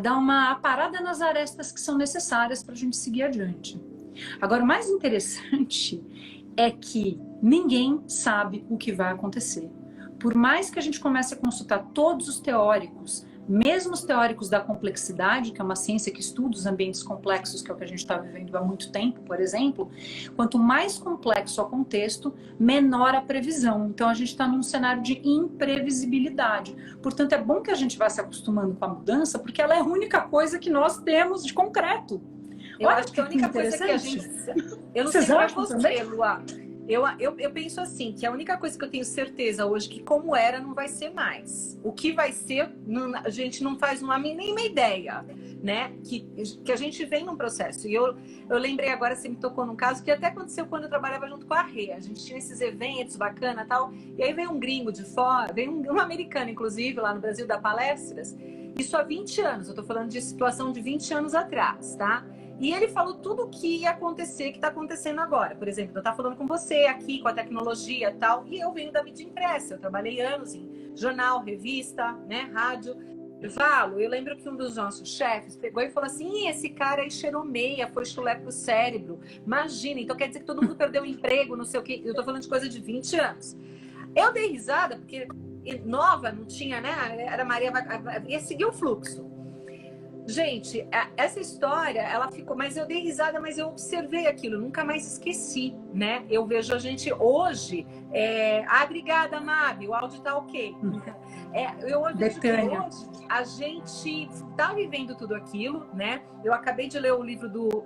dar uma parada nas arestas que são necessárias para a gente seguir adiante. Agora, o mais interessante é que ninguém sabe o que vai acontecer. Por mais que a gente comece a consultar todos os teóricos, mesmo os teóricos da complexidade, que é uma ciência que estuda os ambientes complexos, que é o que a gente está vivendo há muito tempo, por exemplo, quanto mais complexo o contexto, menor a previsão. Então, a gente está num cenário de imprevisibilidade. Portanto, é bom que a gente vá se acostumando com a mudança, porque ela é a única coisa que nós temos de concreto. Eu acho que a única coisa que a gente... Eu não sei pra você, Luá. Eu penso assim, que a única coisa que eu tenho certeza hoje que como era não vai ser mais. O que vai ser, a gente não faz uma mínima ideia, né? Que a gente vem num processo. E eu lembrei agora, você me tocou num caso que até aconteceu quando eu trabalhava junto com a Rê. A gente tinha esses eventos bacana e tal. E aí veio um gringo de fora, veio um americano, inclusive, lá no Brasil, dar palestras. Isso há 20 anos. Eu tô falando de situação de 20 anos atrás, tá? E ele falou tudo o que ia acontecer, que está acontecendo agora. Por exemplo, eu estava falando com você aqui, com a tecnologia e tal, e eu venho da mídia impressa. Eu trabalhei anos em jornal, revista, né, rádio. Eu lembro que um dos nossos chefes pegou e falou assim: esse cara aí cheirou meia, foi chulé pro cérebro. Imagina, então quer dizer que todo mundo perdeu o emprego, não sei o quê. Eu tô falando de coisa de 20 anos. Eu dei risada, porque nova, não tinha, né? Era Maria, ia seguir o fluxo. Gente, essa história, ela ficou... Mas eu dei risada, mas eu observei aquilo, nunca mais esqueci, né? Eu vejo a gente hoje... obrigada, Mabi, o áudio tá ok. Eu vejo que hoje a gente tá vivendo tudo aquilo, né? Eu acabei de ler o livro do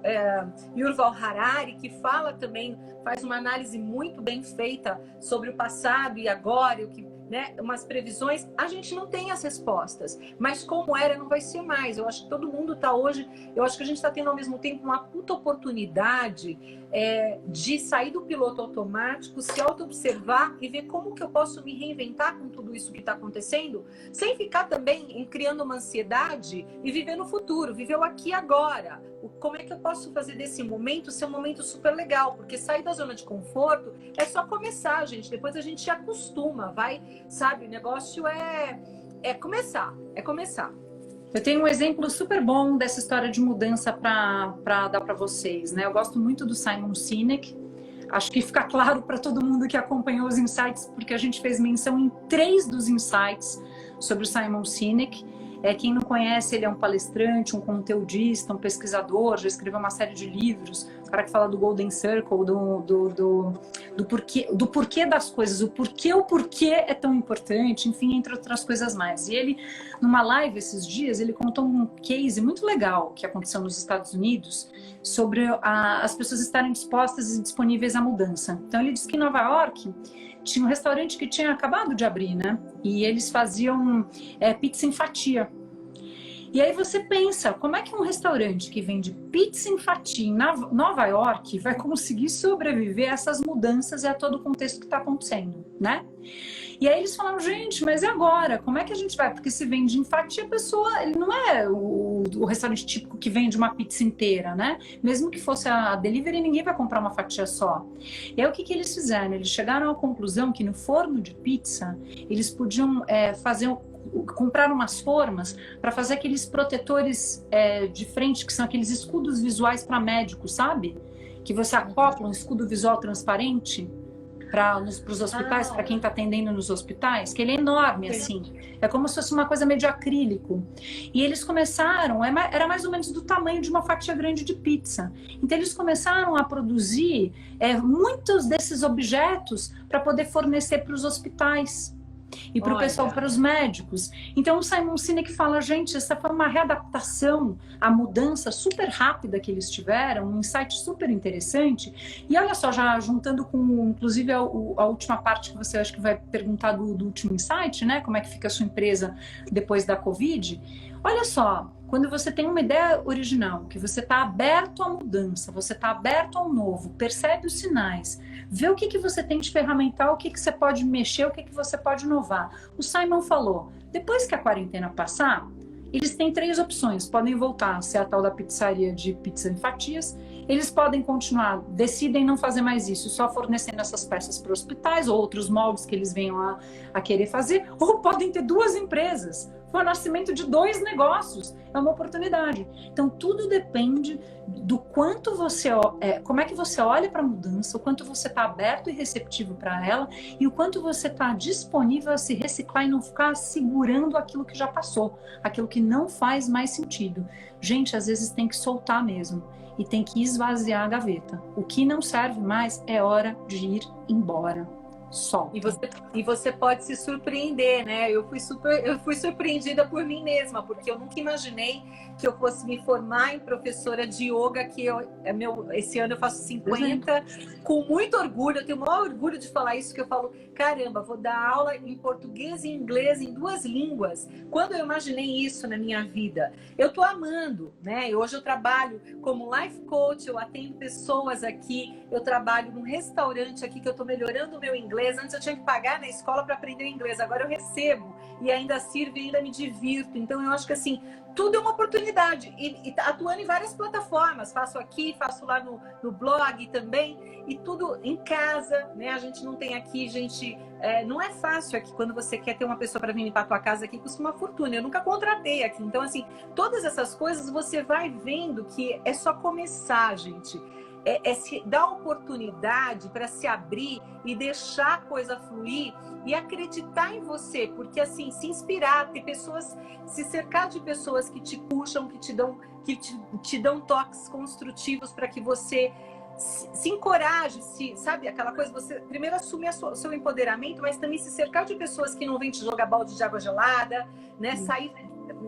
Yuval Harari, que fala também, faz uma análise muito bem feita sobre o passado e agora, o que... Né, umas previsões, a gente não tem as respostas, mas como era, não vai ser mais. Eu acho que todo mundo está hoje, eu acho que a gente está tendo ao mesmo tempo uma puta oportunidade de sair do piloto automático, se auto-observar e ver como que eu posso me reinventar com tudo isso que está acontecendo, sem ficar também criando uma ansiedade e viver no futuro, viver o aqui e agora. Como é que eu posso fazer desse momento ser um momento super legal? Porque sair da zona de conforto é só começar, gente. Depois a gente se acostuma, vai, sabe? O negócio é começar, é começar. Eu tenho um exemplo super bom dessa história de mudança para dar para vocês, né? Eu gosto muito do Simon Sinek. Acho que fica claro para todo mundo que acompanhou os insights, porque a gente fez menção em 3 dos insights sobre o Simon Sinek. Quem não conhece, ele é um palestrante, um conteudista, um pesquisador, já escreveu uma série de livros, o cara que fala do Golden Circle, do porquê das coisas, o porquê é tão importante, enfim, entre outras coisas mais. E ele, numa live esses dias, ele contou um case muito legal que aconteceu nos Estados Unidos sobre as pessoas estarem dispostas e disponíveis à mudança. Então ele disse que em Nova York tinha um restaurante que tinha acabado de abrir, né? E eles faziam pizza em fatia. E aí você pensa, como é que um restaurante que vende pizza em fatia em Nova York vai conseguir sobreviver a essas mudanças e a todo o contexto que está acontecendo, né? E aí eles falaram, gente, mas e agora? Como é que a gente vai? Porque se vende em fatia, a pessoa, ele não é o restaurante típico que vende uma pizza inteira, né? Mesmo que fosse a delivery, ninguém vai comprar uma fatia só. E aí o que eles fizeram? Eles chegaram à conclusão que no forno de pizza, eles podiam comprar umas formas para fazer aqueles protetores de frente, que são aqueles escudos visuais para médicos, sabe? Que você acopla um escudo visual transparente para os hospitais, para quem está atendendo nos hospitais, que ele é enorme, assim. É como se fosse uma coisa meio de acrílico. E eles começaram, era mais ou menos do tamanho de uma fatia grande de pizza. Então eles começaram a produzir muitos desses objetos para poder fornecer para os hospitais. E para o pessoal, para os médicos. Então o Simon Sinek fala, gente, essa foi uma readaptação à mudança super rápida que eles tiveram, um insight super interessante. E olha só, já juntando com, inclusive, a última parte que você acho que vai perguntar do último insight, né? Como é que fica a sua empresa depois da Covid? Olha só, quando você tem uma ideia original, que você está aberto à mudança, você está aberto ao novo, percebe os sinais, vê o que você tem de ferramental, o que você pode mexer, o que você pode inovar. O Simon falou, depois que a quarentena passar, eles têm 3 opções. Podem voltar a ser a tal da pizzaria de pizza em fatias, eles podem continuar, decidem não fazer mais isso, só fornecendo essas peças para hospitais ou outros moldes que eles venham a querer fazer, ou podem ter 2 empresas. Foi o nascimento de 2 negócios, é uma oportunidade. Então tudo depende do quanto você, como é que você olha para a mudança, o quanto você está aberto e receptivo para ela e o quanto você está disponível a se reciclar e não ficar segurando aquilo que já passou, aquilo que não faz mais sentido. Gente, às vezes tem que soltar mesmo e tem que esvaziar a gaveta. O que não serve mais é hora de ir embora. Solta. E você pode se surpreender, né? Eu fui surpreendida por mim mesma, porque eu nunca imaginei que eu fosse me formar em professora de yoga, esse ano eu faço 50, com muito orgulho, eu tenho o maior orgulho de falar isso, que eu falo, caramba, vou dar aula em português e inglês em 2 línguas. Quando eu imaginei isso na minha vida? Eu tô amando, né? Hoje eu trabalho como life coach, eu atendo pessoas aqui, eu trabalho num restaurante aqui que eu tô melhorando o meu inglês. Antes eu tinha que pagar na escola para aprender inglês, agora eu recebo e ainda sirvo e ainda me divirto. Então eu acho que assim, tudo é uma oportunidade. E atuando em várias plataformas. Faço aqui, faço lá no blog também. E tudo em casa, né? A gente não tem aqui, gente... não é fácil aqui, quando você quer ter uma pessoa para vir limpar a tua casa aqui, custa uma fortuna. Eu nunca contratei aqui. Então, assim, todas essas coisas você vai vendo que é só começar, gente. Se dar oportunidade para se abrir e deixar a coisa fluir e acreditar em você, porque assim, se inspirar, ter pessoas, se cercar de pessoas que te puxam, que te dão toques construtivos para que você se encoraje, sabe, aquela coisa, você primeiro assumir o seu empoderamento, mas também se cercar de pessoas que não vêm te jogar balde de água gelada, né, sair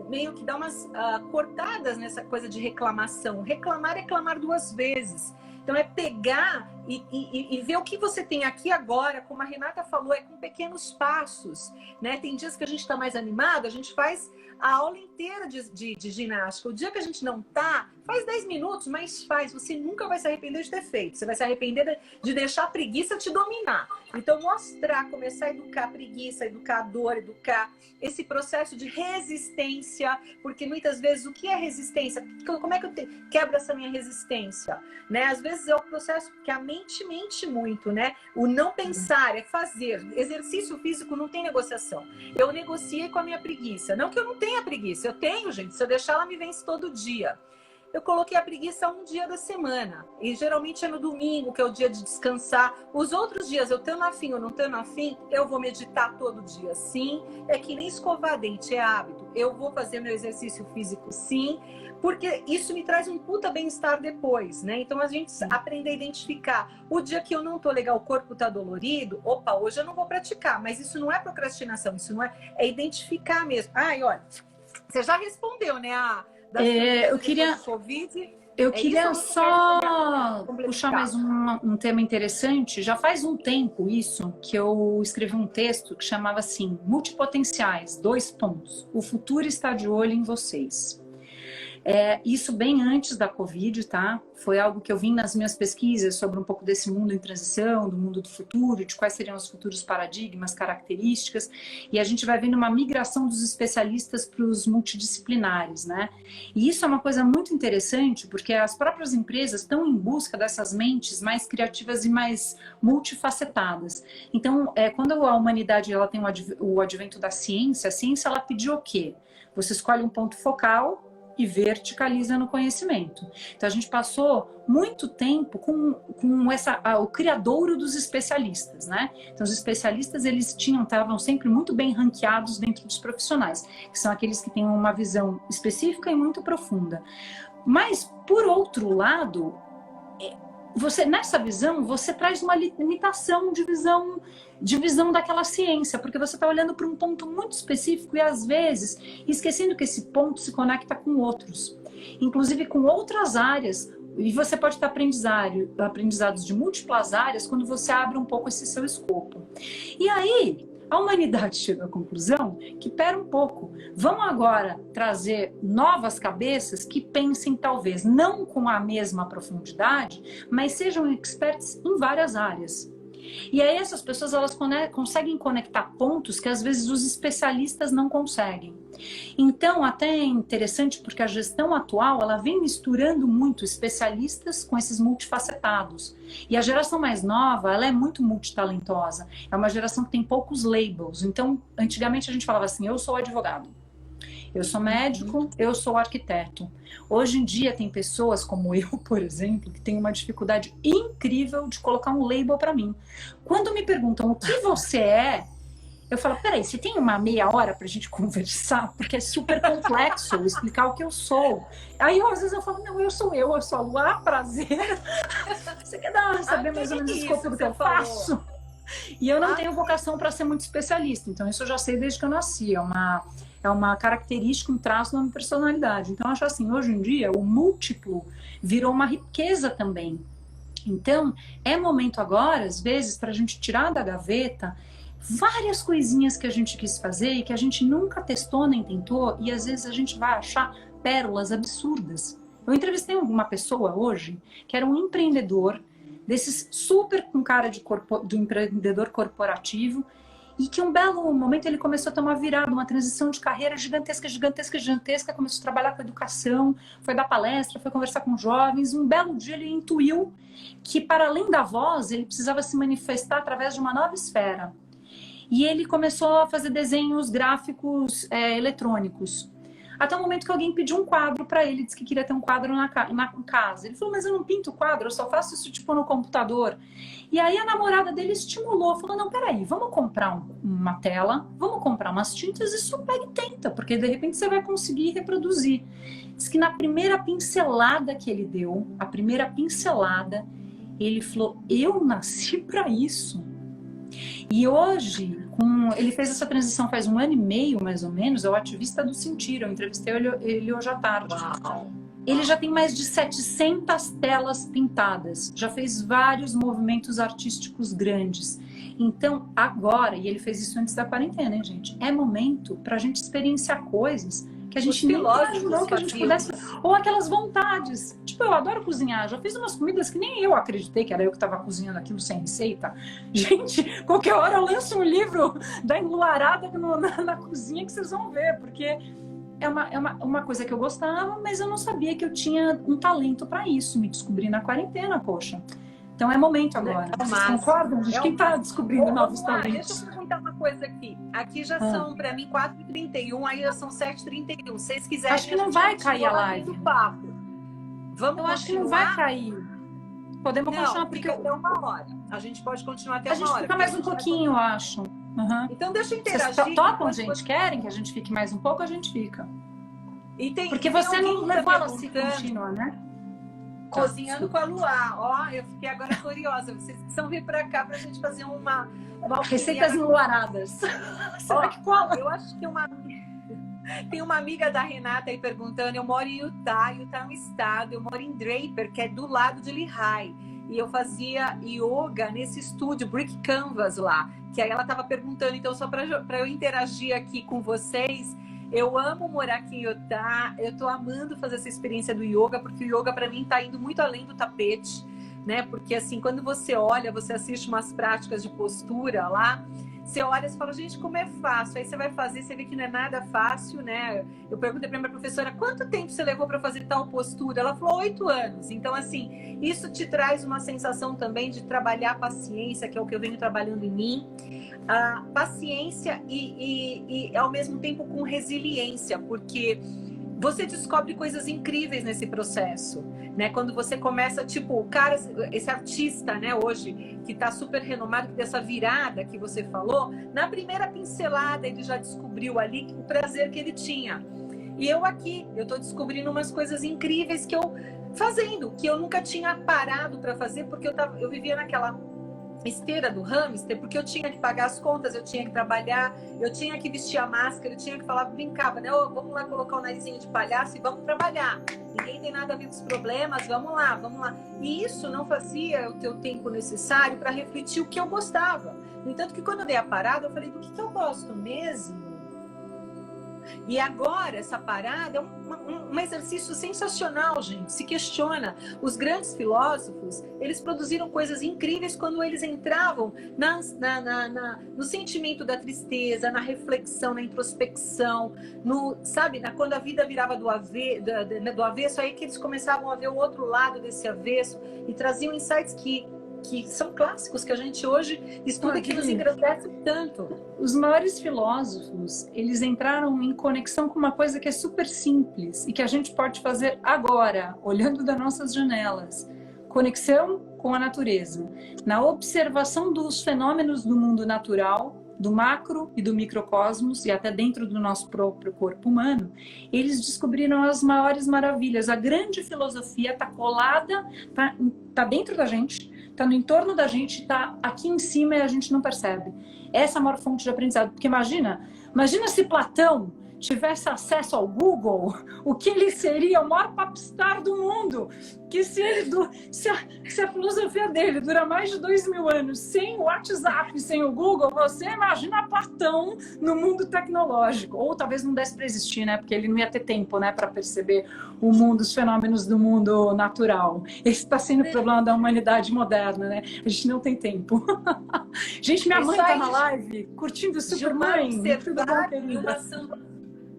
meio que dar umas cortadas nessa coisa de reclamação. Reclamar é clamar duas vezes. Então é pegar e ver o que você tem aqui agora, como a Renata falou, com pequenos passos, né? Tem dias que a gente está mais animado, a gente faz a aula inteira de ginástica. O dia que a gente não tá, faz 10 minutos, mas faz. Você nunca vai se arrepender de ter feito. Você vai se arrepender de deixar a preguiça te dominar. Então mostrar, começar a educar a preguiça, educar a dor, educar esse processo de resistência, porque muitas vezes o que é resistência? Como é que eu quebro essa minha resistência? Né? Às vezes é o processo que a mente mente muito, né? O não pensar é fazer. Exercício físico não tem negociação. Eu negociei com a minha preguiça. Não que eu não tenha preguiça, eu tenho, gente. Se eu deixar, ela me vence todo dia. Eu coloquei a preguiça um dia da semana. E geralmente é no domingo, que é o dia de descansar. Os outros dias, eu tendo afim ou não tendo afim, eu vou meditar todo dia, sim. É que nem escovar dente, é hábito. Eu vou fazer meu exercício físico, sim. Porque isso me traz um puta bem-estar depois, né? Então a gente aprende a identificar. O dia que eu não tô legal, o corpo tá dolorido, opa, hoje eu não vou praticar. Mas isso não é procrastinação, isso não é identificar mesmo. Ai, olha, você já respondeu, né? Eu queria só puxar mais um tema interessante. Já faz um tempo isso que eu escrevi um texto que chamava assim, Multipotenciais, 2 pontos. O futuro está de olho em vocês. Isso bem antes da Covid, tá? Foi algo que eu vim nas minhas pesquisas sobre um pouco desse mundo em transição, do mundo do futuro, de quais seriam os futuros paradigmas, características, e a gente vai vendo uma migração dos especialistas para os multidisciplinares, né? E isso é uma coisa muito interessante, porque as próprias empresas estão em busca dessas mentes mais criativas e mais multifacetadas. Então, quando a humanidade ela tem o advento da ciência, a ciência ela pediu o quê? Você escolhe um ponto focal e verticaliza no conhecimento. Então a gente passou muito tempo com o criadouro dos especialistas, né? Então os especialistas eles estavam sempre muito bem ranqueados dentro dos profissionais, que são aqueles que têm uma visão específica e muito profunda. Mas por outro lado, nessa visão, você traz uma limitação de visão daquela ciência, porque você está olhando para um ponto muito específico e às vezes esquecendo que esse ponto se conecta com outros, inclusive com outras áreas, e você pode ter aprendizados de múltiplas áreas quando você abre um pouco esse seu escopo. E aí, a humanidade chega à conclusão que, pera um pouco, vamos agora trazer novas cabeças que pensem talvez não com a mesma profundidade, mas sejam experts em várias áreas. E aí essas pessoas elas conseguem conectar pontos que às vezes os especialistas não conseguem. Então até é interessante porque a gestão atual ela vem misturando muito especialistas com esses multifacetados. E a geração mais nova ela é muito multitalentosa. É uma geração que tem poucos labels. Então antigamente a gente falava assim, eu sou advogado. Eu sou médico, eu sou arquiteto. Hoje em dia tem pessoas como eu, por exemplo, que tem uma dificuldade incrível de colocar um label para mim. Quando me perguntam o que você é, eu falo, peraí, você tem uma meia hora pra gente conversar? Porque é super complexo eu explicar o que eu sou. Aí às vezes eu falo, não, eu sou a Lu, prazer. Você quer saber mais ou menos o escopo do que eu faço? E eu não tenho vocação para ser muito especialista, então isso eu já sei desde que eu nasci, é uma característica, um traço da minha personalidade. Então eu acho assim, hoje em dia o múltiplo virou uma riqueza também. Então é momento agora, às vezes, para a gente tirar da gaveta várias coisinhas que a gente quis fazer e que a gente nunca testou nem tentou, e às vezes a gente vai achar pérolas absurdas. Eu entrevistei uma pessoa hoje que era um empreendedor desses super com cara do empreendedor corporativo, E que um belo momento ele começou a ter uma virada, uma transição de carreira gigantesca, gigantesca, gigantesca, começou a trabalhar com educação, foi dar palestra, foi conversar com jovens. Um belo dia ele intuiu que, para além da voz, ele precisava se manifestar através de uma nova esfera. E ele começou a fazer desenhos gráficos eletrônicos. Até o momento que alguém pediu um quadro para ele, disse que queria ter um quadro na casa. Ele falou, mas eu não pinto quadro, eu só faço isso tipo no computador. E aí a namorada dele estimulou, falou, não, peraí, vamos comprar uma tela, vamos comprar umas tintas e só pega e tenta, porque de repente você vai conseguir reproduzir. Diz que na primeira pincelada que ele deu, a primeira pincelada, ele falou, eu nasci para isso. E hoje, ele fez essa transição faz 1 ano e meio, mais ou menos, é o ativista do Sentir, eu entrevistei ele hoje à tarde. Uau. Ele já tem mais de 700 telas pintadas, já fez vários movimentos artísticos grandes. Então, agora, e ele fez isso antes da quarentena, hein, gente? É momento para a gente experienciar coisas que a gente nem imaginou que a gente pudesse... Ou aquelas vontades. Tipo, eu adoro cozinhar. Já fiz umas comidas que nem eu acreditei que era eu que estava cozinhando aquilo sem receita. Gente, qualquer hora eu lanço um livro da enluarada na cozinha que vocês vão ver. Porque é uma coisa que eu gostava, mas eu não sabia que eu tinha um talento para isso. Me descobri na quarentena, poxa. Então é momento agora. Vocês concordam? Quem está descobrindo novos talentos? Deixa eu perguntar uma coisa aqui. Aqui já são, para mim, 4h31, aí já são 7h31. Se vocês quiserem... Acho que não vai cair a live. Vamos eu acho que não vai cair. Podemos continuar, porque... Fica até 1 hora. A gente pode continuar até 1 hora. A gente fica mais um pouquinho, eu acho. Uhum. Então deixa eu interagir. Vocês topam, gente? Querem que a gente fique mais um pouco? A gente fica. Porque você não levou ela assim contínua, né? Cozinhando com a Luá. Ó, eu fiquei agora curiosa. Vocês precisam vir para cá para a gente fazer uma receitas enluaradas. Será que cola? Eu acho que tem uma amiga da Renata aí perguntando. Eu moro em Utah é um estado. Eu moro em Draper, que é do lado de Lehigh. E eu fazia yoga nesse estúdio, Brick Canvas lá. Que aí ela estava perguntando. Então, só para eu interagir aqui com vocês... Eu amo morar aqui em Utah, eu tô amando fazer essa experiência do yoga, porque o yoga para mim tá indo muito além do tapete, né? Porque assim, quando você olha, você assiste umas práticas de postura lá, você olha e fala, gente, como é fácil. Aí você vai fazer, você vê que não é nada fácil, né? Eu perguntei para minha professora, quanto tempo você levou para fazer tal postura? Ela falou, 8 anos. Então, assim, isso te traz uma sensação também de trabalhar a paciência, que é o que eu venho trabalhando em mim. A paciência e ao mesmo tempo com resiliência, porque você descobre coisas incríveis nesse processo, né? Quando você começa, tipo, o cara, esse artista, né, hoje, que tá super renomado, dessa virada que você falou, na primeira pincelada ele já descobriu ali o prazer que ele tinha. E eu aqui, eu tô descobrindo umas coisas incríveis que eu nunca tinha parado para fazer, porque eu vivia naquela esteira do hamster, porque eu tinha que pagar as contas, eu tinha que trabalhar, eu tinha que vestir a máscara, eu tinha que falar, brincava, né? Oh, vamos lá colocar o narizinho de palhaço e vamos trabalhar. Ninguém tem nada a ver com os problemas, vamos lá, vamos lá. E isso não fazia o teu tempo necessário para refletir o que eu gostava. No entanto, que quando eu dei a parada, eu falei, do que eu gosto mesmo? E agora, essa parada é um exercício sensacional, gente. Se questiona. Os grandes filósofos, eles produziram coisas incríveis quando eles entravam no sentimento da tristeza, na reflexão, na introspecção, quando a vida virava do avesso, aí que eles começavam a ver o outro lado desse avesso e traziam insights que são clássicos, que a gente hoje estuda e que nos engrandece tanto. Os maiores filósofos, eles entraram em conexão com uma coisa que é super simples e que a gente pode fazer agora, olhando das nossas janelas. Conexão com a natureza. Na observação dos fenômenos do mundo natural, do macro e do microcosmos, e até dentro do nosso próprio corpo humano, eles descobriram as maiores maravilhas. A grande filosofia está colada, está dentro da gente, está no entorno da gente, está aqui em cima e a gente não percebe. Essa é a maior fonte de aprendizado. Porque imagina se Platão tivesse acesso ao Google, o que ele seria o maior popstar do mundo. Que se a filosofia dele dura mais de 2000 anos sem o WhatsApp, sem o Google, você imagina Platão no mundo tecnológico. Ou talvez não desse para existir, né? Porque ele não ia ter tempo, né, para perceber o mundo, os fenômenos do mundo natural. Esse está sendo o problema da humanidade moderna, né? A gente não tem tempo. Gente, minha mãe tá na live, curtindo o Supermãe. Tudo bom, querida?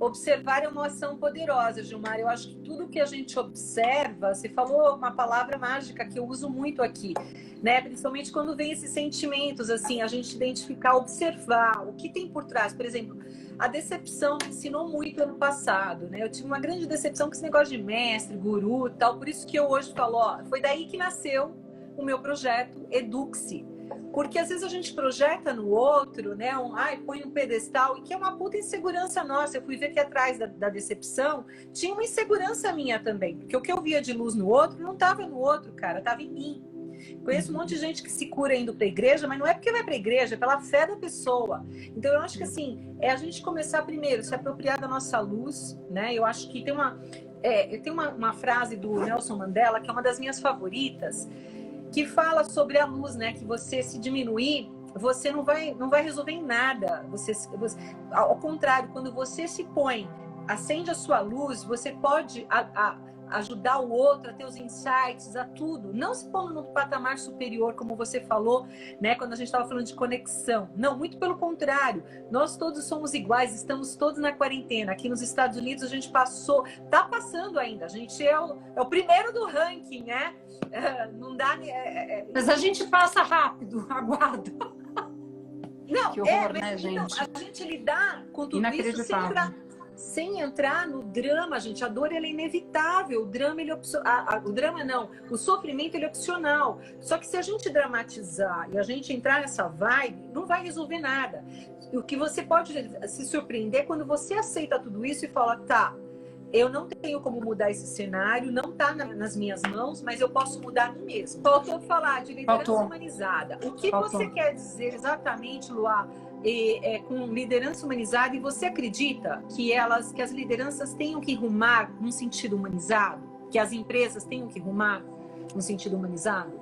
Observar é uma ação poderosa, Gilmar. Eu acho que tudo que a gente observa, você falou uma palavra mágica que eu uso muito aqui, né? Principalmente quando vem esses sentimentos, assim, a gente identificar, observar o que tem por trás. Por exemplo, a decepção me ensinou muito ano passado, né? Eu tive uma grande decepção com esse negócio de mestre, guru e tal. Por isso que eu hoje falo, ó, foi daí que nasceu o meu projeto Eduque-se. Porque às vezes a gente projeta no outro, né? Põe um pedestal, e que é uma puta insegurança nossa. Eu fui ver que atrás da decepção tinha uma insegurança minha também. Porque o que eu via de luz no outro não estava no outro, cara, estava em mim. Conheço um monte de gente que se cura indo para a igreja, mas não é porque vai para a igreja, é pela fé da pessoa. Então eu acho que assim, é a gente começar primeiro, se apropriar da nossa luz, né? Eu acho que tem uma frase do Nelson Mandela, que é uma das minhas favoritas, que fala sobre a luz, né? Que você se diminuir, você não vai resolver em nada. Ao contrário, quando você se põe, acende a sua luz, você pode ajudar o outro a ter os insights, a tudo. Não se pondo no patamar superior, como você falou, né? Quando a gente estava falando de conexão. Não, muito pelo contrário. Nós todos somos iguais, estamos todos na quarentena. Aqui nos Estados Unidos a gente tá passando ainda. A gente é o primeiro do ranking, né? Não dá... Mas a gente passa rápido, aguarda. Não, que horror, né, gente? Não, a gente lidar com tudo isso sem entrar no drama, gente. A dor, ela é inevitável. O drama, o sofrimento, ele é opcional. Só que se a gente dramatizar e a gente entrar nessa vibe, não vai resolver nada. O que você pode se surpreender é quando você aceita tudo isso e fala, tá, eu não tenho como mudar esse cenário, não tá nas minhas mãos, mas eu posso mudar a mim mesmo. Faltou falar de liderança humanizada. O que você quer dizer exatamente, Luá, com liderança humanizada? E você acredita que as lideranças tenham que rumar num sentido humanizado? Que as empresas tenham que rumar num sentido humanizado?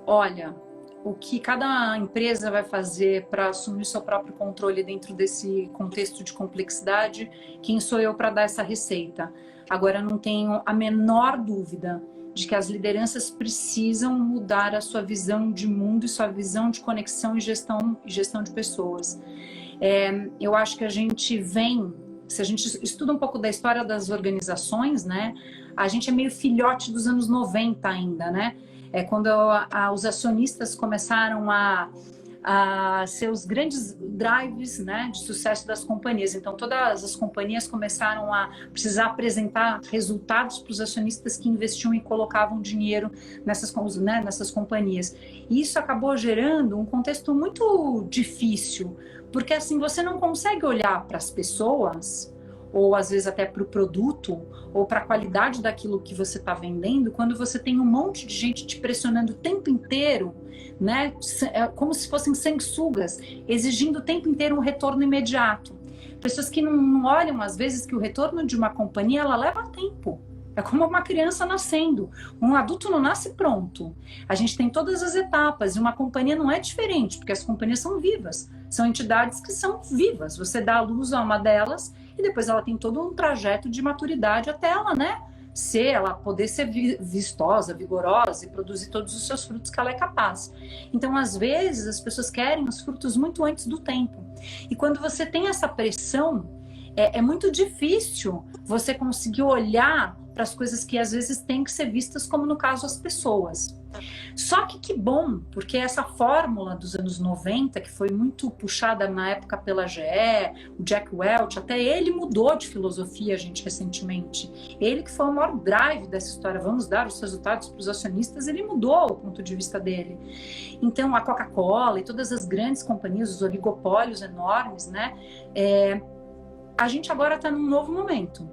Olha, o que cada empresa vai fazer para assumir o seu próprio controle dentro desse contexto de complexidade, quem sou eu para dar essa receita? Agora, não tenho a menor dúvida de que as lideranças precisam mudar a sua visão de mundo e sua visão de conexão e gestão de pessoas. Eu acho que a gente se a gente estuda um pouco da história das organizações, né, a gente é meio filhote dos anos 90 ainda, né? Quando os acionistas começaram a ser os grandes drives, né, de sucesso das companhias. Então, todas as companhias começaram a precisar apresentar resultados para os acionistas que investiam e colocavam dinheiro nessas companhias. E isso acabou gerando um contexto muito difícil, porque assim, você não consegue olhar para as pessoas, ou às vezes até para o produto, ou para a qualidade daquilo que você está vendendo, quando você tem um monte de gente te pressionando o tempo inteiro, né? Como se fossem sanguessugas, exigindo o tempo inteiro um retorno imediato. Pessoas que não olham, às vezes, que o retorno de uma companhia, ela leva tempo. É como uma criança nascendo. Um adulto não nasce pronto. A gente tem todas as etapas, e uma companhia não é diferente, porque as companhias são vivas. São entidades que são vivas. Você dá a luz a uma delas, e depois ela tem todo um trajeto de maturidade até ela, né? Ela poder ser vistosa, vigorosa e produzir todos os seus frutos que ela é capaz. Então, às vezes, as pessoas querem os frutos muito antes do tempo. E quando você tem essa pressão, é muito difícil você conseguir olhar para as coisas que às vezes têm que ser vistas, como no caso as pessoas. Só que bom, porque essa fórmula dos anos 90, que foi muito puxada na época pela GE, o Jack Welch, até ele mudou de filosofia, gente, recentemente. Ele que foi o maior drive dessa história, vamos dar os resultados para os acionistas, ele mudou o ponto de vista dele. Então, a Coca-Cola e todas as grandes companhias, os oligopólios enormes, né? A gente agora está num novo momento.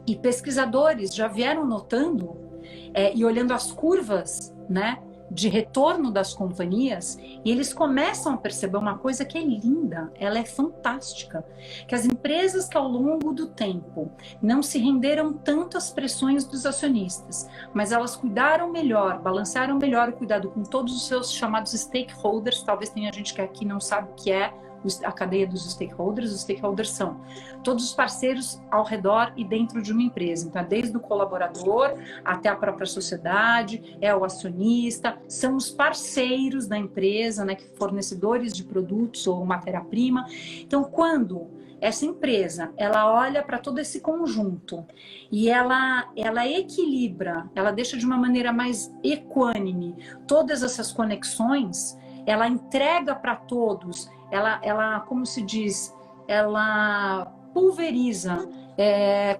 E pesquisadores já vieram notando e olhando as curvas, né, de retorno das companhias, e eles começam a perceber uma coisa que é linda, ela é fantástica, que as empresas que ao longo do tempo não se renderam tanto às pressões dos acionistas, mas elas cuidaram melhor, balancearam melhor o cuidado com todos os seus chamados stakeholders. Talvez tenha gente que aqui não sabe o que é a cadeia dos stakeholders. Os stakeholders são todos os parceiros ao redor e dentro de uma empresa. Então, desde o colaborador até a própria sociedade, é o acionista, são os parceiros da empresa, né, fornecedores de produtos ou matéria-prima. Então, quando essa empresa, ela olha para todo esse conjunto e ela equilibra, ela deixa de uma maneira mais equânime todas essas conexões, ela entrega para todos, ela, como se diz, ela pulveriza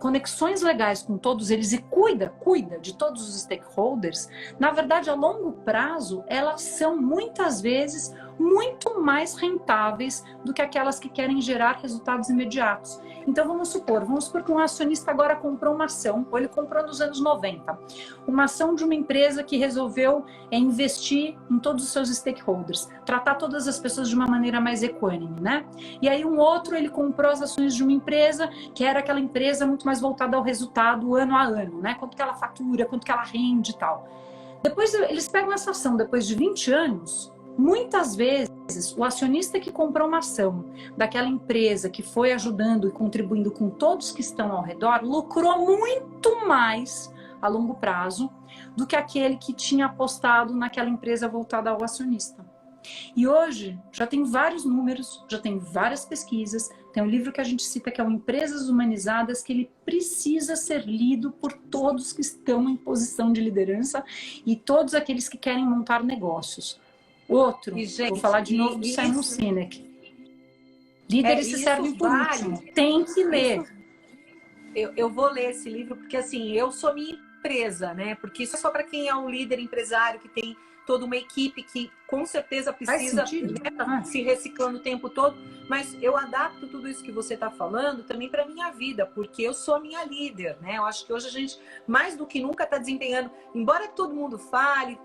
conexões legais com todos eles e cuida de todos os stakeholders. Na verdade, a longo prazo, elas são muitas vezes muito mais rentáveis do que aquelas que querem gerar resultados imediatos. Então, vamos supor que um acionista agora comprou uma ação, ou ele comprou nos anos 90, uma ação de uma empresa que resolveu investir em todos os seus stakeholders, tratar todas as pessoas de uma maneira mais equânime, né? E aí um outro, ele comprou as ações de uma empresa que era aquela empresa muito mais voltada ao resultado ano a ano, né? Quanto que ela fatura, quanto que ela rende e tal. Depois eles pegam essa ação depois de 20 anos, muitas vezes o acionista que comprou uma ação daquela empresa que foi ajudando e contribuindo com todos que estão ao redor, lucrou muito mais a longo prazo do que aquele que tinha apostado naquela empresa voltada ao acionista. E hoje já tem vários números, já tem várias pesquisas, tem um livro que a gente cita que é o Empresas Humanizadas, que ele precisa ser lido por todos que estão em posição de liderança e todos aqueles que querem montar negócios. Outro, gente, vou falar de novo do Simon Sinek. Líderes se servem por último. Tem que ler. Eu vou ler esse livro porque, assim, eu sou minha empresa, né? Porque isso é só para quem é um líder empresário que tem toda uma equipe que com certeza precisa, né, se reciclando o tempo todo, mas eu adapto tudo isso que você está falando também para minha vida, porque eu sou a minha líder, né? Eu acho que hoje a gente, mais do que nunca, está desempenhando, embora todo mundo fale,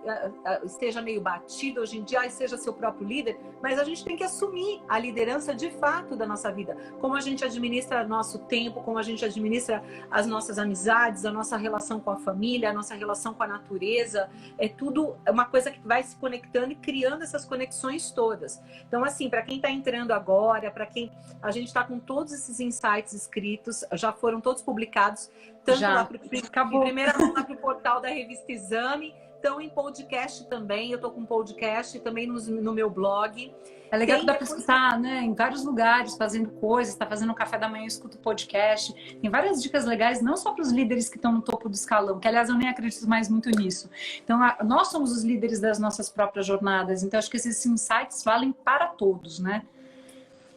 esteja meio batido hoje em dia, seja seu próprio líder, mas a gente tem que assumir a liderança de fato da nossa vida, como a gente administra nosso tempo, como a gente administra as nossas amizades, a nossa relação com a família, a nossa relação com a natureza, é tudo uma coisa que vai se conectando e criando essas conexões todas. Então, assim, para quem está entrando agora, para quem a gente está com todos esses insights escritos, já foram todos publicados, tanto lá em primeira mão lá para o portal da Revista Exame, então em podcast também, eu estou com podcast também no meu blog. É legal que dá para escutar, né, em vários lugares, fazendo coisas, está fazendo um café da manhã, escuta o podcast. Tem várias dicas legais, não só para os líderes que estão no topo do escalão, que aliás eu nem acredito mais muito nisso. Então, nós somos os líderes das nossas próprias jornadas, então acho que esses insights valem para todos, né?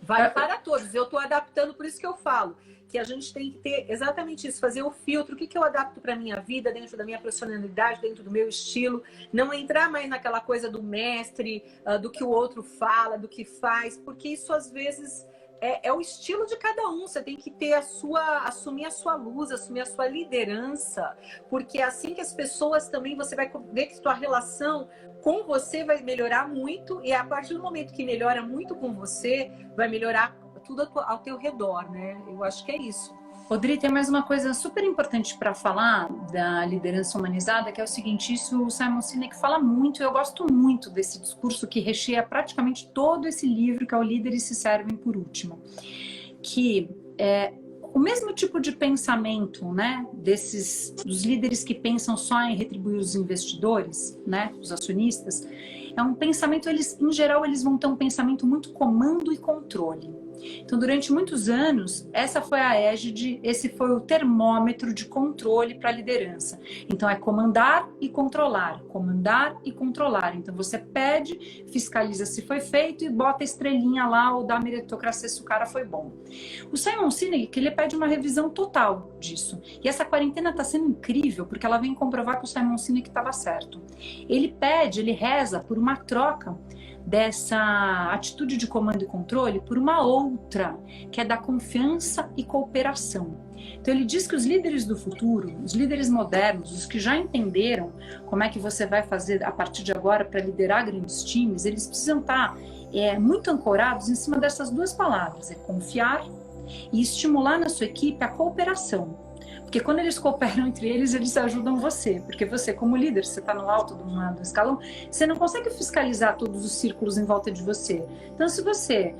Vale para todos. Eu estou adaptando, por isso que eu falo que a gente tem que ter exatamente isso, fazer o filtro, o que eu adapto para a minha vida, dentro da minha personalidade, dentro do meu estilo, não entrar mais naquela coisa do mestre, do que o outro fala, do que faz, porque isso às vezes é o estilo de cada um, você tem que ter assumir a sua luz, assumir a sua liderança, porque é assim que as pessoas também, você vai ver que a sua relação com você vai melhorar muito, e a partir do momento que melhora muito com você, vai melhorar tudo ao teu redor, né? Eu acho que é isso. Rodri, tem mais uma coisa super importante para falar da liderança humanizada, que é o seguinte, isso o Simon Sinek fala muito, eu gosto muito desse discurso que recheia praticamente todo esse livro, que é o Líderes se Servem por Último, que é o mesmo tipo de pensamento, né, dos líderes que pensam só em retribuir os investidores, né, os acionistas, é um pensamento, em geral, eles vão ter um pensamento muito comando e controle. Então, durante muitos anos, essa foi a égide, esse foi o termômetro de controle para a liderança. Então, é comandar e controlar, comandar e controlar. Então, você pede, fiscaliza se foi feito e bota a estrelinha lá ou dá a meritocracia se o cara foi bom. O Simon Sinek, ele pede uma revisão total disso. E essa quarentena está sendo incrível, porque ela vem comprovar que o Simon Sinek estava certo. Ele reza por uma troca dessa atitude de comando e controle por uma outra, que é da confiança e cooperação. Então ele diz que os líderes do futuro, os líderes modernos, os que já entenderam como é que você vai fazer a partir de agora para liderar grandes times, eles precisam estar muito ancorados em cima dessas duas palavras, confiar e estimular na sua equipe a cooperação. Porque quando eles cooperam entre eles, eles ajudam você. Porque você, como líder, você está no alto do escalão, você não consegue fiscalizar todos os círculos em volta de você. Então, se você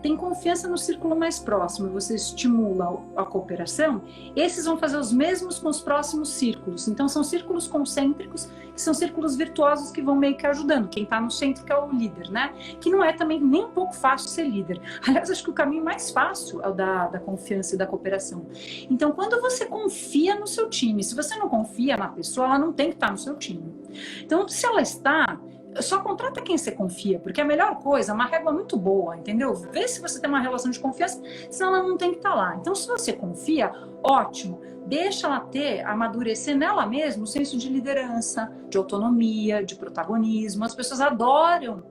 tem confiança no círculo mais próximo, você estimula a cooperação, esses vão fazer os mesmos com os próximos círculos. Então, são círculos concêntricos, que são círculos virtuosos que vão meio que ajudando. Quem está no centro que é o líder, né? Que não é também nem um pouco fácil ser líder. Aliás, acho que o caminho mais fácil é o da confiança e da cooperação. Então, quando você confia no seu time, se você não confia na pessoa, ela não tem que estar no seu time. Então, se ela está, só contrata quem você confia, porque a melhor coisa, uma régua muito boa, entendeu? Vê se você tem uma relação de confiança, senão ela não tem que estar lá. Então, se você confia, ótimo, deixa ela amadurecer nela mesma o senso de liderança, de autonomia, de protagonismo. As pessoas adoram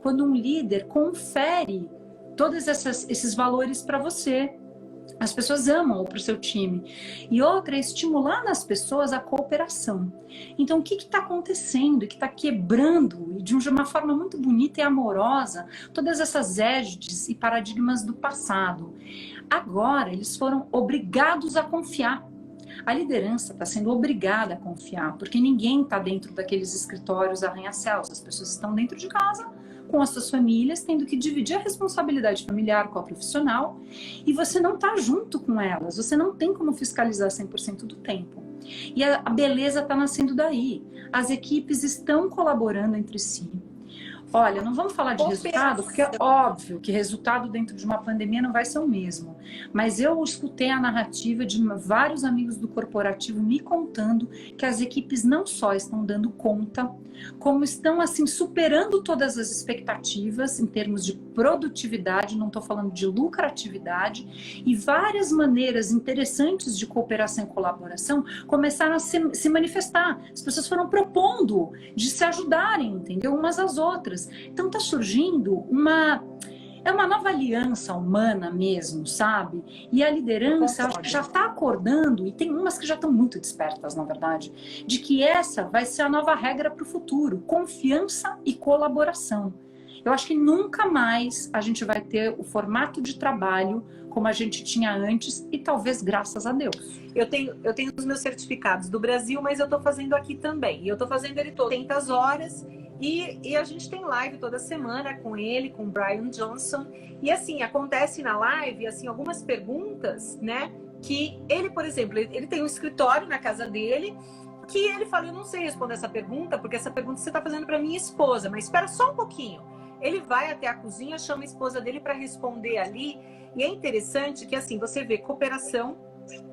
quando um líder confere todos esses valores para você. As pessoas amam para o seu time. E outra é estimular nas pessoas a cooperação. Então, o que está acontecendo e que está quebrando, e de uma forma muito bonita e amorosa, todas essas égides e paradigmas do passado? Agora, eles foram obrigados a confiar. A liderança está sendo obrigada a confiar, porque ninguém está dentro daqueles escritórios arranha-céus. As pessoas estão dentro de casa, com as suas famílias, tendo que dividir a responsabilidade familiar com a profissional, e você não está junto com elas, você não tem como fiscalizar 100% do tempo. E a beleza está nascendo daí. As equipes estão colaborando entre si. Olha, não vamos falar de resultado, porque é óbvio que resultado dentro de uma pandemia não vai ser o mesmo. Mas eu escutei a narrativa de vários amigos do corporativo me contando que as equipes não só estão dando conta, como estão assim superando todas as expectativas em termos de produtividade, não estou falando de lucratividade, e várias maneiras interessantes de cooperação e colaboração começaram a se manifestar. As pessoas foram propondo de se ajudarem, entendeu? Umas às outras. Então está surgindo uma nova aliança humana mesmo, sabe? E a liderança acho que já está acordando, e tem umas que já estão muito despertas, na verdade, de que essa vai ser a nova regra para o futuro: confiança e colaboração. Eu acho que nunca mais a gente vai ter o formato de trabalho como a gente tinha antes, e talvez graças a Deus. Eu tenho os meus certificados do Brasil, mas eu estou fazendo aqui também. E eu estou fazendo ele todo 800 horas. E a gente tem live toda semana com ele, com o Brian Johnson. E assim, acontece na live assim, algumas perguntas, né? Que ele, por exemplo, ele tem um escritório na casa dele, que ele fala: eu não sei responder essa pergunta, porque essa pergunta você está fazendo para minha esposa, mas espera só um pouquinho. Ele vai até a cozinha, chama a esposa dele para responder ali. E é interessante que assim, você vê cooperação,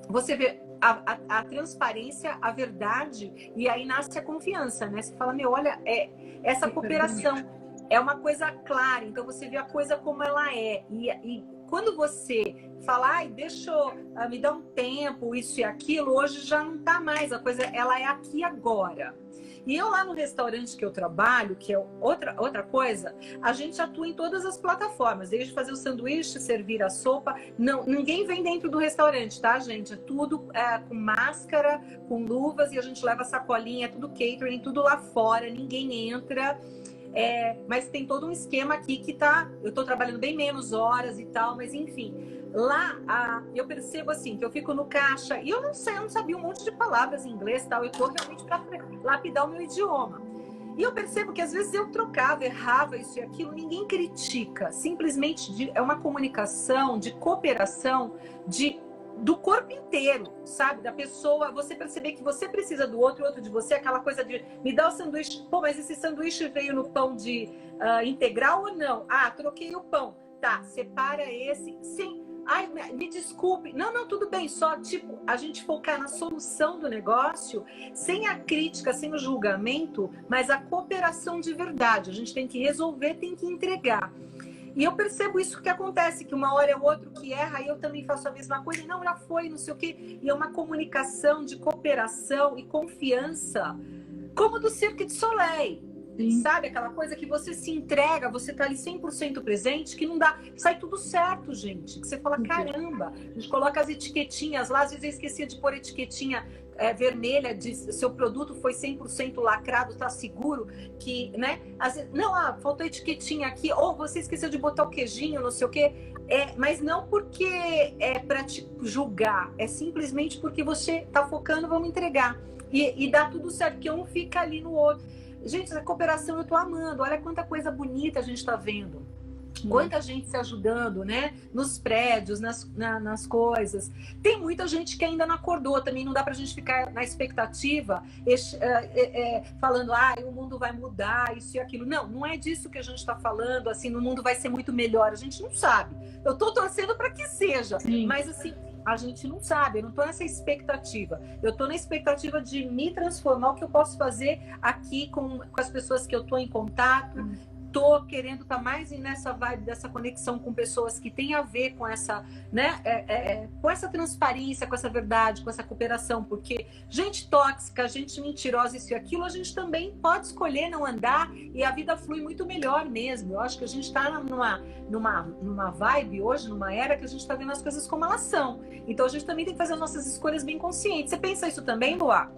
você vê a transparência, a verdade, e aí nasce a confiança, né? Você fala: meu, olha, essa cooperação é uma coisa clara, então você vê a coisa como ela é. E quando você fala: ai, deixa eu me dar um tempo, isso e aquilo, hoje já não tá mais, a coisa, ela é aqui agora. E eu lá no restaurante que eu trabalho, que é outra coisa, a gente atua em todas as plataformas, desde fazer o sanduíche, servir a sopa. Não, ninguém vem dentro do restaurante, tá, gente? É tudo com máscara, com luvas, e a gente leva sacolinha, é tudo catering, tudo lá fora, ninguém entra. Mas tem todo um esquema aqui que eu tô trabalhando bem menos horas e tal, mas enfim. Lá, eu percebo assim, que eu fico no caixa, e eu não sabia um monte de palavras em inglês e tal, eu tô realmente para lapidar o meu idioma. E eu percebo que às vezes eu trocava, errava isso e aquilo, ninguém critica, simplesmente é uma comunicação de cooperação, do corpo inteiro, sabe? Da pessoa, você perceber que você precisa do outro, o outro de você, aquela coisa de me dá o sanduíche, pô, mas esse sanduíche veio no pão de integral ou não? Ah, troquei o pão, tá, separa esse, sim. Ai, me desculpe. Não, tudo bem. Só, tipo, a gente focar na solução do negócio, sem a crítica, sem o julgamento, mas a cooperação de verdade. A gente tem que resolver, tem que entregar. E eu percebo isso que acontece, que uma hora é o outro que erra, e eu também faço a mesma coisa. Não, já foi, não sei o quê. E é uma comunicação de cooperação e confiança, como do Cirque du Soleil. Sim. sabe? Aquela coisa que você se entrega, você tá ali 100% presente, que não dá, sai tudo certo, gente. Que você fala, caramba, a gente coloca as etiquetinhas lá, às vezes eu esquecia de pôr etiquetinha vermelha, de seu produto foi 100% lacrado, tá seguro, que, né? Às vezes, não, faltou etiquetinha aqui, ou você esqueceu de botar o queijinho, não sei o quê. Mas não porque é para te julgar, é simplesmente porque você tá focando, vamos entregar. E dá tudo certo, porque um fica ali no outro. Gente, essa cooperação eu tô amando, olha quanta coisa bonita a gente tá vendo. Quanta gente se ajudando, né? Nos prédios, nas coisas. Tem muita gente que ainda não acordou. Também não dá pra gente ficar na expectativa, falando, o mundo vai mudar, isso e aquilo. Não, não é disso que a gente tá falando, assim, o mundo vai ser muito melhor. A gente não sabe. Eu tô torcendo para que seja, Sim. mas assim, a gente não sabe. Eu não tô nessa expectativa. Eu tô na expectativa de me transformar, o que eu posso fazer aqui com as pessoas que eu tô em contato. Tô querendo estar mais nessa vibe dessa conexão com pessoas que têm a ver com essa, né, com essa transparência, com essa verdade, com essa cooperação, porque gente tóxica, gente mentirosa, isso e aquilo, a gente também pode escolher não andar e a vida flui muito melhor mesmo. Eu acho que a gente está numa vibe hoje, numa era que a gente está vendo as coisas como elas são. Então a gente também tem que fazer as nossas escolhas bem conscientes. Você pensa isso também, Luá?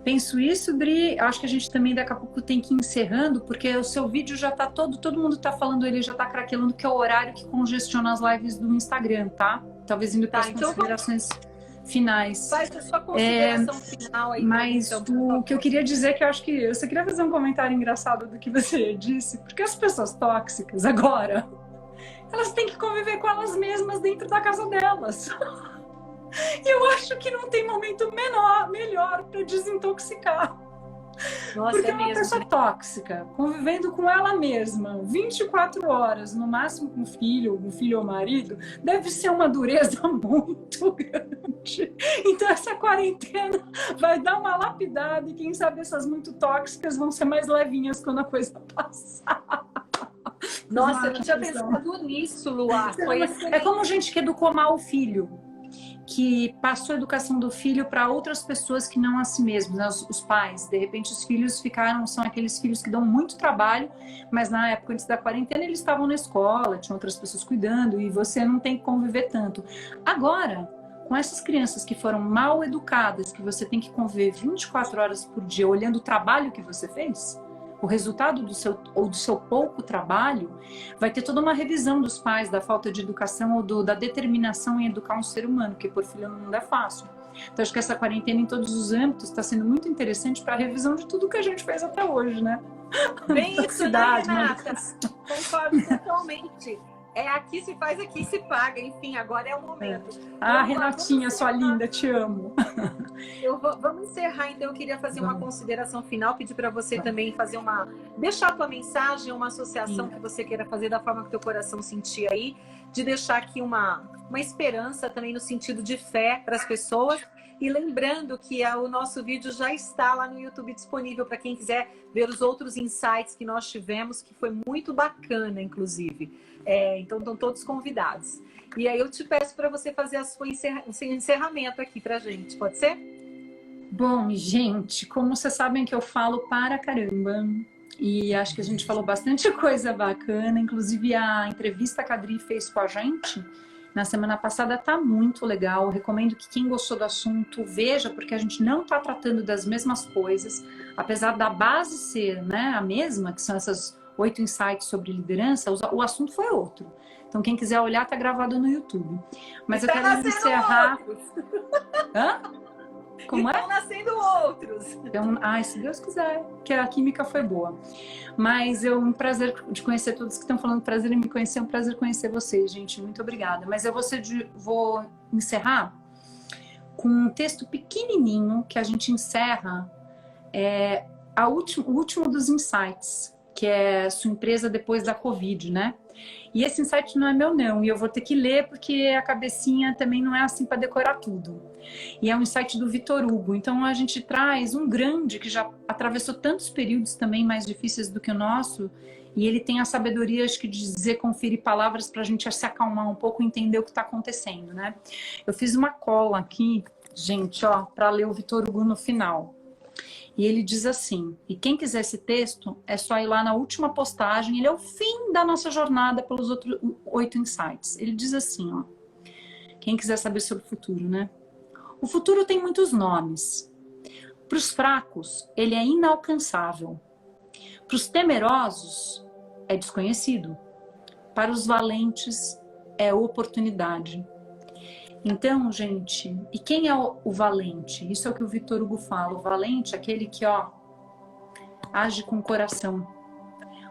Penso isso, Bri. Acho que a gente também daqui a pouco tem que ir encerrando, porque o seu vídeo já tá todo mundo tá falando, ele já tá craquelando, que é o horário que congestiona as lives do Instagram, tá? Talvez indo para as considerações finais. Faz a sua consideração final aí. Mas o que eu queria dizer é que eu acho que você queria fazer um comentário engraçado do que você disse, porque as pessoas tóxicas agora, elas têm que conviver com elas mesmas dentro da casa delas. E eu acho que não tem momento melhor para desintoxicar. Nossa, porque mesmo, uma pessoa tóxica, convivendo com ela mesma 24 horas, no máximo com um filho ou marido, deve ser uma dureza muito grande. Então essa quarentena vai dar uma lapidada e quem sabe essas muito tóxicas vão ser mais levinhas quando a coisa passar. Nossa, eu não tinha pensado nisso, Luá. É como gente que educou mal o filho, que passou a educação do filho para outras pessoas que não a si mesmos, né? Os pais. De repente os filhos são aqueles filhos que dão muito trabalho, mas na época antes da quarentena eles estavam na escola, tinham outras pessoas cuidando e você não tem que conviver tanto. Agora, com essas crianças que foram mal educadas, que você tem que conviver 24 horas por dia olhando o trabalho que você fez, o resultado do seu pouco trabalho, vai ter toda uma revisão dos pais, da falta de educação ou da determinação em educar um ser humano, que por filho no mundo é fácil. Então acho que essa quarentena em todos os âmbitos está sendo muito interessante para a revisão de tudo que a gente fez até hoje, né? Bem da isso, cidade, né, Renata? Concordo totalmente. Aqui se faz, aqui se paga. Enfim, agora é o momento. Renatinha, sua linda, te amo. Vamos encerrar, então. Eu queria fazer uma consideração final, pedir para você também fazer deixar a tua mensagem, uma associação que você queira fazer da forma que o teu coração sentir aí, de deixar aqui uma esperança também no sentido de fé para as pessoas. E lembrando que o nosso vídeo já está lá no YouTube disponível para quem quiser ver os outros insights que nós tivemos, que foi muito bacana, inclusive. Então estão todos convidados. E aí eu te peço para você fazer o seu encerramento aqui para a gente, pode ser? Bom, gente, como vocês sabem que eu falo para caramba, e acho que a gente falou bastante coisa bacana, inclusive a entrevista que a Adri fez com a gente na semana passada tá muito legal. Eu recomendo que quem gostou do assunto veja, porque a gente não está tratando das mesmas coisas, apesar da base ser, né, a mesma, que são essas 8 insights sobre liderança, o assunto foi outro. Então quem quiser olhar, tá gravado no YouTube. Mas eu quero encerrar... Hã? Como é? Estão nascendo outros. Então, se Deus quiser, que a química foi boa. Mas é um prazer de conhecer todos que estão falando, prazer em me conhecer, é um prazer conhecer vocês, gente. Muito obrigada. Mas eu vou encerrar com um texto pequenininho que a gente encerra o último dos insights, que é sua empresa depois da Covid, né? E esse insight não é meu não, e eu vou ter que ler porque a cabecinha também não é assim para decorar tudo. E é um insight do Vitor Hugo, então a gente traz um grande que já atravessou tantos períodos também mais difíceis do que o nosso, e ele tem a sabedoria, acho que, de dizer, conferir palavras para a gente se acalmar um pouco e entender o que está acontecendo, né? Eu fiz uma cola aqui, gente, ó, para ler o Vitor Hugo no final. E ele diz assim, e quem quiser esse texto, é só ir lá na última postagem, ele é o fim da nossa jornada pelos outros 8 insights. Ele diz assim, ó, quem quiser saber sobre o futuro, né? O futuro tem muitos nomes. Para os fracos, ele é inalcançável. Para os temerosos, é desconhecido. Para os valentes, é oportunidade. Então, gente, e quem é o valente? Isso é o que o Victor Hugo fala. O valente é aquele que, ó, age com o coração.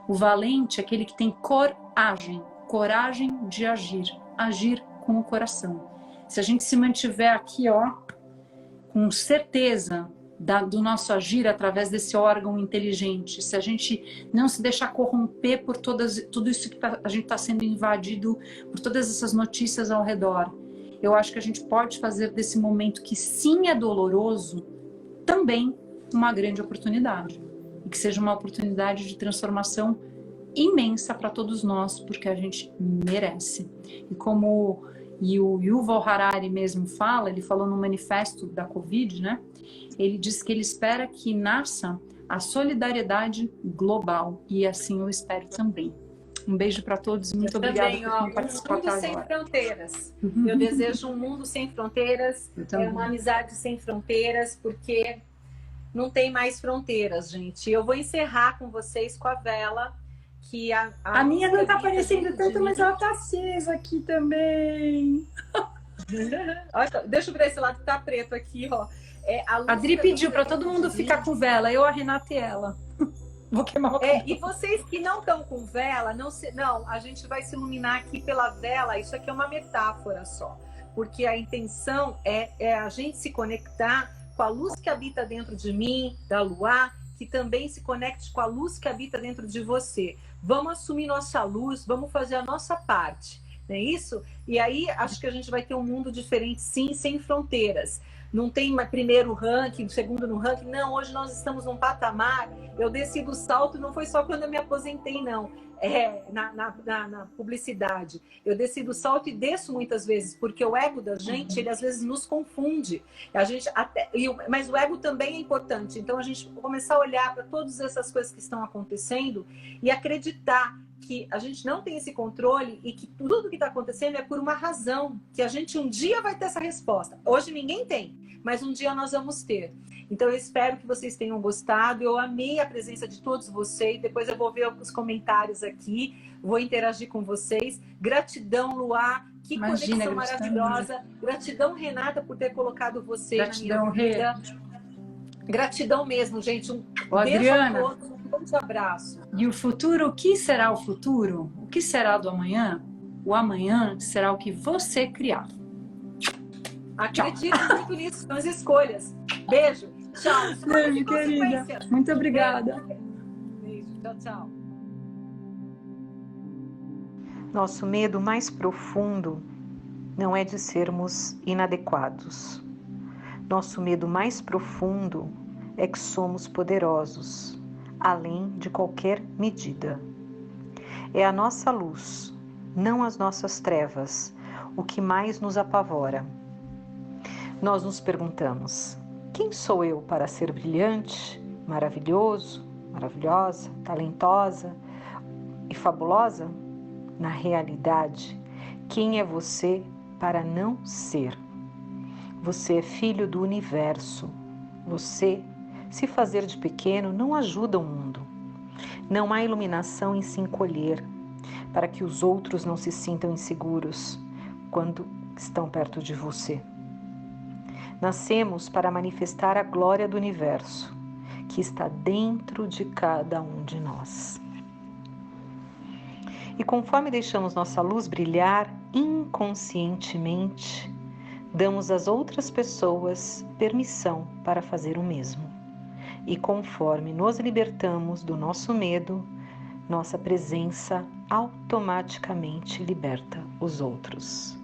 O valente é aquele que tem coragem, coragem de agir, agir com o coração. Se a gente se mantiver aqui, ó, com certeza do nosso agir através desse órgão inteligente, se a gente não se deixar corromper por tudo isso que a gente está sendo invadido, por todas essas notícias ao redor, eu acho que a gente pode fazer desse momento que sim é doloroso, também uma grande oportunidade. E que seja uma oportunidade de transformação imensa para todos nós, porque a gente merece. E como o Yuval Harari mesmo fala, ele falou no manifesto da Covid, né? Ele diz que ele espera que nasça a solidariedade global. E assim eu espero também. Um beijo para todos, muito obrigada por participar até agora. Um mundo sem fronteiras. Eu desejo um mundo sem fronteiras, uma amizade sem fronteiras, porque não tem mais fronteiras, gente. Eu vou encerrar com vocês com a vela, que a minha não está aparecendo tanto, mas ela está acesa aqui também. Deixa eu ver esse lado que tá preto aqui, ó. A Adri pediu para todo mundo ficar com vela, eu, a Renata e ela. Vou queimar o E vocês que não estão com vela, não, a gente vai se iluminar aqui pela vela. Isso aqui é uma metáfora só, porque a intenção é a gente se conectar com a luz que habita dentro de mim, da Luá, que também se conecte com a luz que habita dentro de você. Vamos assumir nossa luz, vamos fazer a nossa parte, não é isso? E aí acho que a gente vai ter um mundo diferente, sim, sem fronteiras. Não tem primeiro ranking, segundo no ranking. Não, hoje nós estamos num patamar. Eu desci do salto, não foi só quando eu me aposentei, não. Na publicidade. Eu desci do salto e desço muitas vezes, porque o ego da gente, ele às vezes nos confunde. Mas o ego também é importante. Então a gente começar a olhar para todas essas coisas que estão acontecendo e acreditar que a gente não tem esse controle e que tudo que está acontecendo é por uma razão, que a gente um dia vai ter essa resposta. Hoje ninguém tem, mas um dia nós vamos ter. Então eu espero que vocês tenham gostado. Eu amei a presença de todos vocês. Depois eu vou ver os comentários aqui, vou interagir com vocês. Gratidão, Luá, que conexão maravilhosa. Gratidão, Renata, por ter colocado você na minha vida. Gratidão mesmo, gente. Um beijo a todos, um grande abraço. E o futuro, o que será o futuro? O que será do amanhã? O amanhã será o que você criar. Acredito muito nisso, são as escolhas. Beijo. Tchau. Beijo, querida. Muito obrigada. Beijo. Tchau, tchau. Nosso medo mais profundo não é de sermos inadequados. Nosso medo mais profundo é que somos poderosos, além de qualquer medida. É a nossa luz, não as nossas trevas, o que mais nos apavora. Nós nos perguntamos: quem sou eu para ser brilhante, maravilhoso, maravilhosa, talentosa e fabulosa? Na realidade, quem é você para não ser? Você é filho do universo. Você, se fazer de pequeno, não ajuda o mundo. Não há iluminação em se encolher, para que os outros não se sintam inseguros quando estão perto de você. Nascemos para manifestar a glória do universo, que está dentro de cada um de nós. E conforme deixamos nossa luz brilhar inconscientemente, damos às outras pessoas permissão para fazer o mesmo. E conforme nos libertamos do nosso medo, nossa presença automaticamente liberta os outros.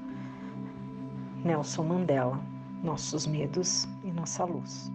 Nelson Mandela, nossos medos e nossa luz.